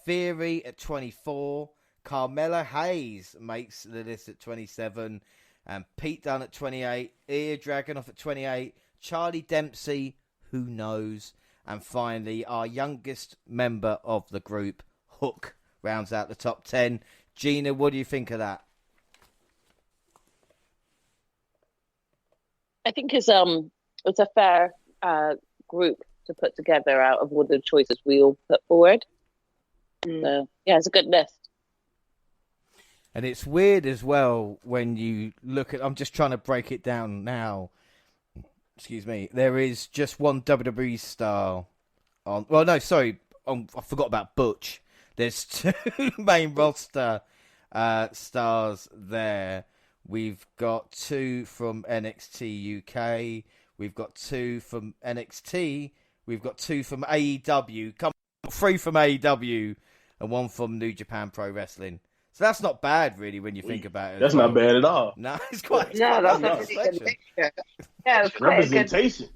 Theory at 24. Carmelo Hayes makes the list at 27. And Pete Dunne at 28. Ilya Dragunov at 28. Charlie Dempsey, who knows? And finally, our youngest member of the group, Hook, rounds out the top 10. Gina, what do you think of that? I think it's a fair group to put together out of all the choices we all put forward. So, yeah, it's a good list. And it's weird as well when you look at... I'm just trying to break it down now. Excuse me. There is just one WWE star on... Well, no, sorry. I forgot about Butch. There's 2 main roster stars there. We've got 2 from NXT UK. We've got 2 from NXT. We've got 2 from AEW. 3 from AEW and one from New Japan Pro Wrestling. So that's not bad, really, when you think about it. That's not bad at all. No, it's quite. No, that's a nice pretty good mixture. Yeah, it's quite Representation.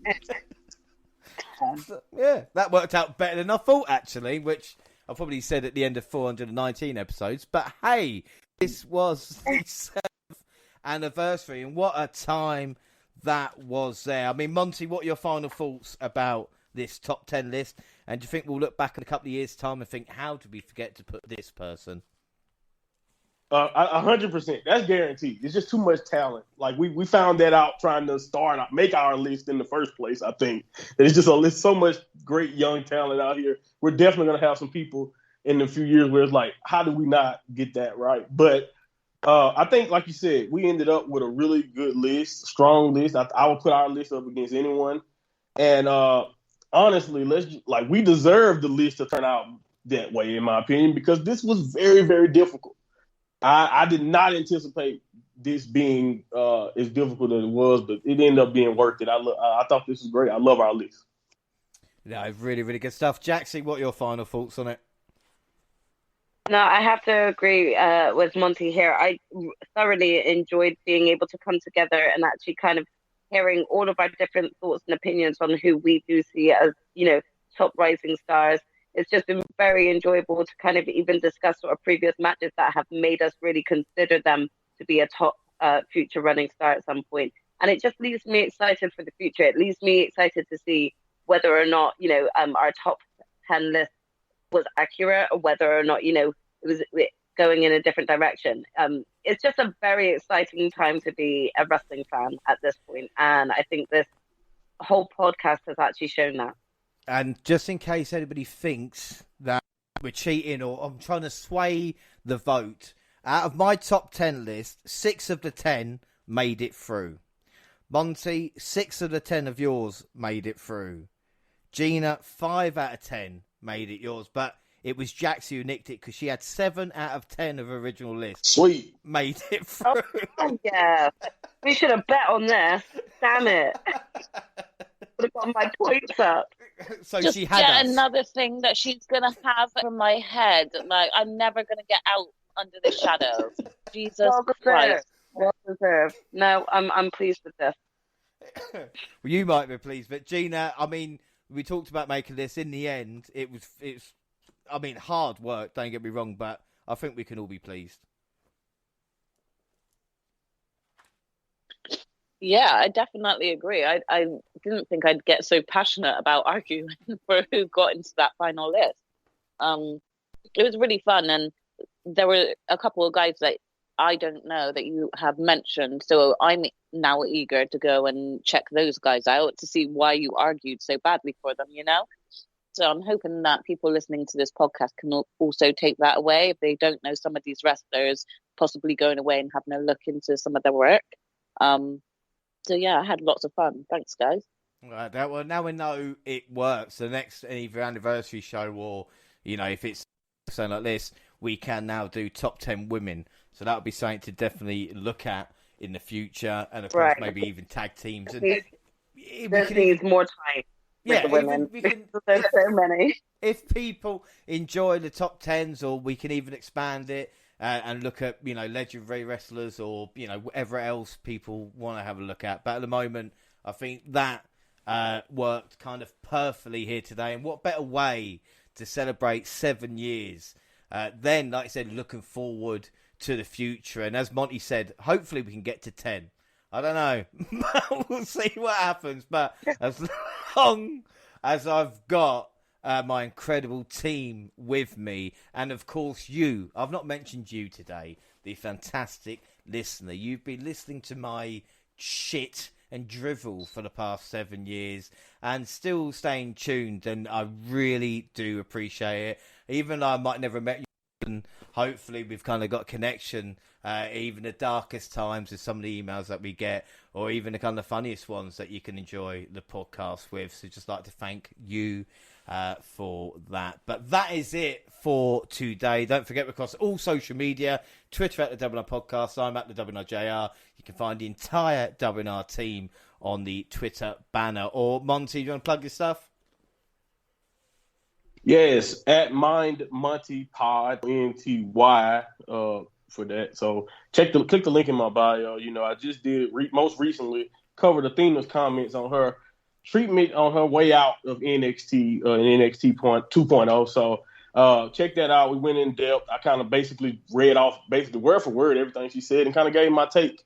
Yeah, that worked out better than I thought, actually, which I probably said at the end of 419 episodes. But hey, this was the 7th anniversary, and what a time that was there. I mean, Monty, what are your final thoughts about this top 10 list? And do you think we'll look back in a couple of years' time and think, how did we forget to put this person? 100%. That's guaranteed. It's just too much talent. Like we found that out trying to make our list in the first place. I think there's so much great young talent out here. We're definitely gonna have some people in a few years where it's like, how do we not get that right? But I think, like you said, we ended up with a really good list, strong list. I would put our list up against anyone. And honestly, we deserve the list to turn out that way, in my opinion, because this was very, very difficult. I did not anticipate this being as difficult as it was, but it ended up being worth it. I thought this was great. I love our list. Yeah, really, really good stuff. Jaxie, what are your final thoughts on it? No, I have to agree with Monty here. I thoroughly enjoyed being able to come together and actually kind of hearing all of our different thoughts and opinions on who we do see as, top rising stars. It's just been very enjoyable to kind of even discuss sort of previous matches that have made us really consider them to be a top future running star at some point. And it just leaves me excited for the future. It leaves me excited to see whether or not, our top 10 list was accurate, or whether or not, it was going in a different direction. It's just a very exciting time to be a wrestling fan at this point. And I think this whole podcast has actually shown that. And just in case anybody thinks that we're cheating or I'm trying to sway the vote, out of my top 10 list, 6 of the 10 made it through. Monty, 6 of the 10 of yours made it through. Gina, 5 out of 10 made it yours. But it was Jaxie who nicked it because she had 7 out of 10 of her original list. Sweet. Made it through. Oh, yeah. We should have bet on this. Damn it. Would have got my points up. So just she had get us. Another thing that she's gonna have from my head. Like, I'm never gonna get out under the shadow. Jesus Christ. Well deserved. No, I'm pleased with this. Well, you might be pleased, but Gina, I mean, we talked about making this. In the end, it's hard work. Don't get me wrong, but I think we can all be pleased. Yeah, I definitely agree. I didn't think I'd get so passionate about arguing for who got into that final list. It was really fun, and there were a couple of guys that I don't know that you have mentioned, so I'm now eager to go and check those guys out to see why you argued so badly for them, So I'm hoping that people listening to this podcast can also take that away if they don't know some of these wrestlers, possibly going away and having a look into some of their work. So yeah, I had lots of fun. Thanks, guys. Right, well, now we know it works. The next either anniversary show or, if it's something like this, we can now do top 10 women. So that would be something to definitely look at in the future. And of course, maybe even tag teams. And this needs more time. Yeah, the women. There's so many. If people enjoy the top 10s, or we can even expand it. And look at, legendary wrestlers or, whatever else people want to have a look at. But at the moment, I think that worked kind of perfectly here today. And what better way to celebrate 7 years then, like I said, looking forward to the future. And as Monty said, hopefully we can get to 10. I don't know. We'll see what happens. But as long as I've got my incredible team with me, and of course you. I've not mentioned you today, the fantastic listener. You've been listening to my shit and drivel for the past 7 years and still staying tuned, and I really do appreciate it. Even though I might never have met you, and hopefully we've kind of got a connection, even the darkest times with some of the emails that we get, or even the kind of funniest ones that you can enjoy the podcast with. So just like to thank you for that. But that is it for today. Don't forget, we're across all social media, Twitter at the WNR Podcast. I'm at the WNRJR. You can find the entire WNR team on the Twitter banner. Or Monty, do you want to plug your stuff? Yes, at Mind Monty Pod, NTY, for that. So click the link in my bio. You know, I just did most recently cover the Athena's comments on her treatment on her way out of NXT and NXT 2.0. So check that out. We went in depth. I kind of basically read off basically word for word everything she said and kind of gave my take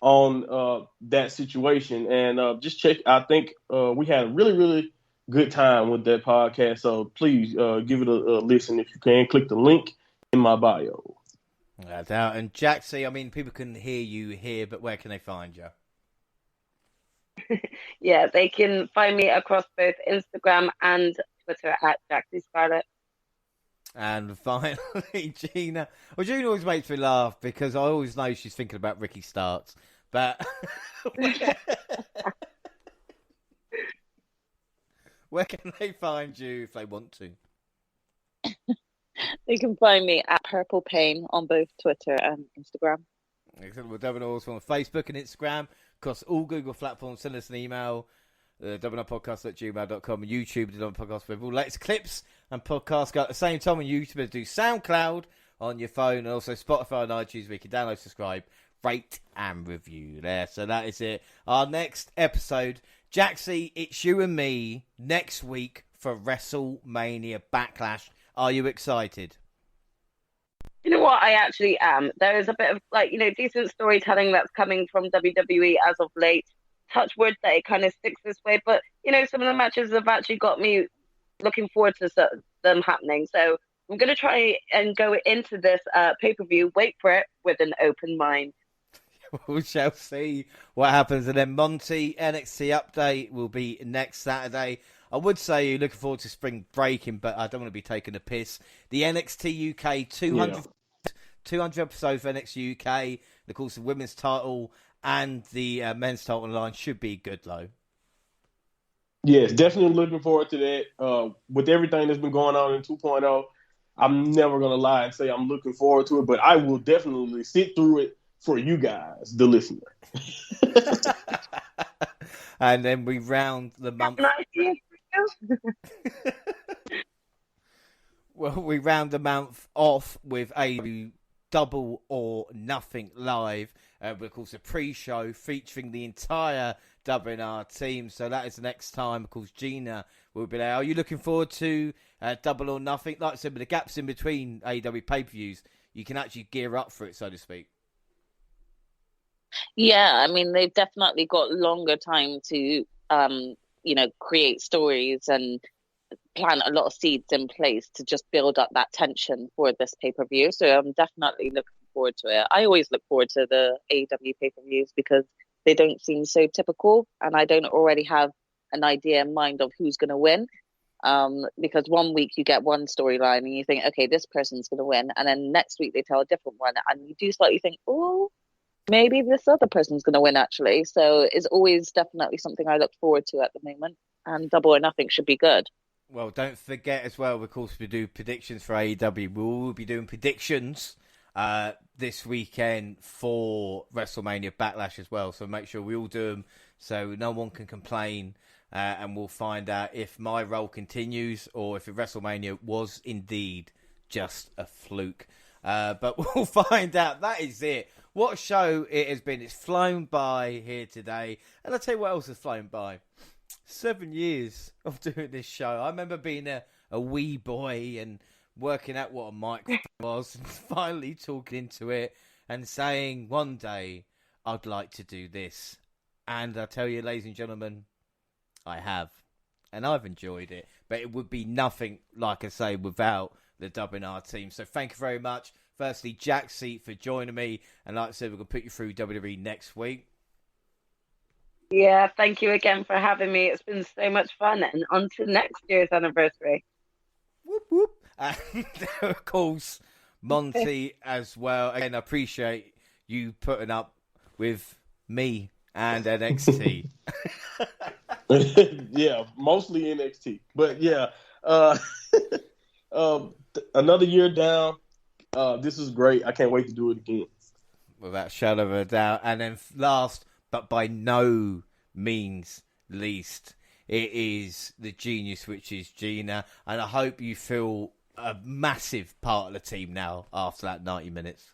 on that situation. And just check. I think we had a really, really good time with that podcast. So please give it a listen if you can. Click the link in my bio. And Jaxie, I mean, people can hear you here, but where can they find you? Yeah, they can find me across both Instagram and Twitter at Jaxie Scarlett. And finally, Gina. Well, Gina always makes me laugh because I always know she's thinking about Ricky Starks. But where can they find you if they want to? They can find me at Purple Pain on both Twitter and Instagram. Excellent. We're also on Facebook and Instagram. Across all Google platforms, send us an email, WNRpodcast@gmail.com, and YouTube, the WNR Podcast, with all latest clips and podcasts go at the same time on YouTube. Do SoundCloud on your phone, and also Spotify and iTunes, where you can download, subscribe, rate, and review there. So that is it. Our next episode, Jaxie, it's you and me next week for WrestleMania Backlash. Are you excited? You know what? I actually am. There is a bit of decent storytelling that's coming from WWE as of late. Touch wood that it kind of sticks this way, but some of the matches have actually got me looking forward to them happening. So I'm going to try and go into this pay-per-view, wait for it with an open mind. We shall see what happens. And then Monty, NXT update will be next Saturday. I would say you're looking forward to spring breaking, but I don't want to be taking a piss. The NXT UK 200 episodes of NXT UK, and of course the women's title and the men's title line should be good, though. Yes, definitely looking forward to that. With everything that's been going on in 2.0, I'm never going to lie and say I'm looking forward to it, but I will definitely sit through it for you guys, the listener. And then we round the month. Well, we round the month off with a Double or Nothing live, of course, a pre-show featuring the entire WNR team. So that is the next time. Of course, Gina will be there. Are you looking forward to Double or Nothing? Like I said, with the gaps in between AEW pay-per-views, you can actually gear up for it, so to speak. Yeah, I mean, they've definitely got longer time to, create stories and plant a lot of seeds in place to just build up that tension for this pay-per-view. So I'm definitely looking forward to it. I always look forward to the AEW pay-per-views because they don't seem so typical, and I don't already have an idea in mind of who's going to win. Because one week you get one storyline and you think, okay, this person's going to win, and then next week they tell a different one, and you do slightly think, oh, maybe this other person's going to win, actually. So it's always definitely something I look forward to at the moment, and Double or Nothing should be good. Well, don't forget as well, of course, we do predictions for AEW. We will be doing predictions this weekend for WrestleMania Backlash as well. So make sure we all do them so no one can complain. And we'll find out if my role continues or if WrestleMania was indeed just a fluke. But we'll find out. That is it. What a show it has been. It's flown by here today. And I'll tell you what else has flown by. 7 years of doing this show. I remember being a wee boy and working out what a microphone was and finally talking into it and saying one day I'd like to do this. And I tell you, ladies and gentlemen, I have. And I've enjoyed it. But it would be nothing, like I say, without the WNR team. So thank you very much. Firstly, Jaxie, for joining me. And like I said, we're going to put you through WWE next week. Yeah, thank you again for having me. It's been so much fun. And on to next year's anniversary. Whoop, whoop. And, of course, Monty as well. Again, I appreciate you putting up with me and NXT. Yeah, mostly NXT. But yeah, another year down. This is great. I can't wait to do it again. Without a shadow of a doubt. And then last, but by no means least, it is the genius, which is Gina. And I hope you feel a massive part of the team now after that 90 minutes.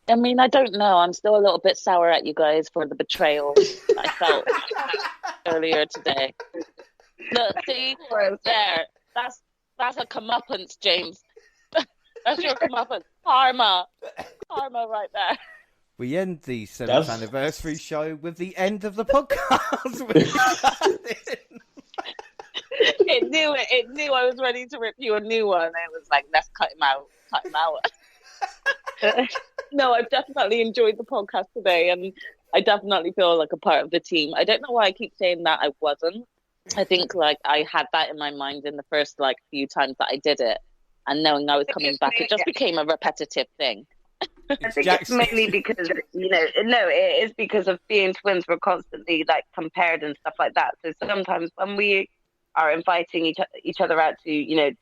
I mean, I don't know. I'm still a little bit sour at you guys for the betrayal I felt earlier today. Look, see, there. That's a comeuppance, James. That's your comeuppance. Karma right there. We end the 7th anniversary show with the end of the podcast. It knew I was ready to rip you a new one. It was like, let's cut him out. No, I've definitely enjoyed the podcast today, and I definitely feel like a part of the team. I don't know why I keep saying that I wasn't. I think like I had that in my mind in the first like few times that I did it, and knowing I was coming back, it just became a repetitive thing. I think it's mainly because, it is because of being twins. We're constantly like compared and stuff like that. So sometimes when we are inviting each other out to,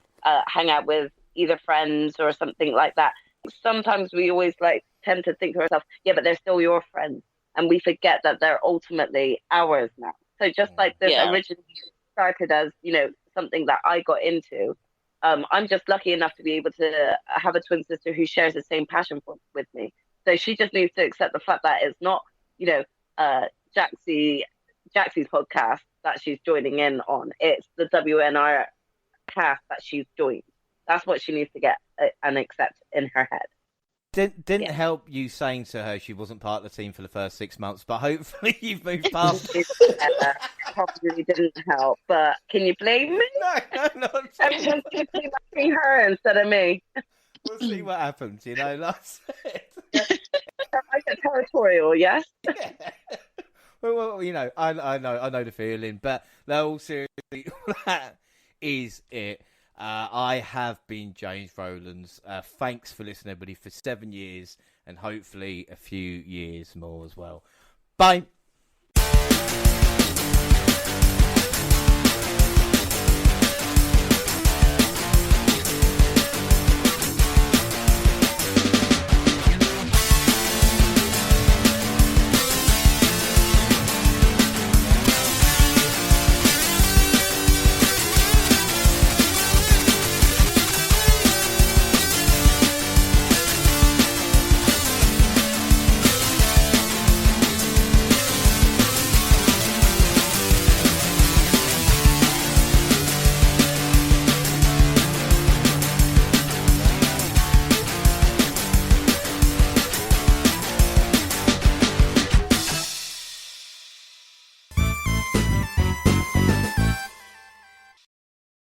hang out with either friends or something like that, sometimes we always like tend to think to ourselves, yeah, but they're still your friends. And we forget that they're ultimately ours now. So just like this originally started as, something that I got into, I'm just lucky enough to be able to have a twin sister who shares the same passion with me. So she just needs to accept the fact that it's not, Jaxie's podcast that she's joining in on. It's the WNR cast that she's joined. That's what she needs to get and accept in her head. Didn't help you saying to her she wasn't part of the team for the first 6 months, but hopefully you've moved past it. Probably didn't help, but can you blame me? No, not I'm just blaming her instead of me. We'll see what happens, that's it. I get territorial, yes? Yeah. Well, I know the feeling, but no, seriously, that is it. I have been James Rowlands. Thanks for listening, everybody, for 7 years and hopefully a few years more as well. Bye.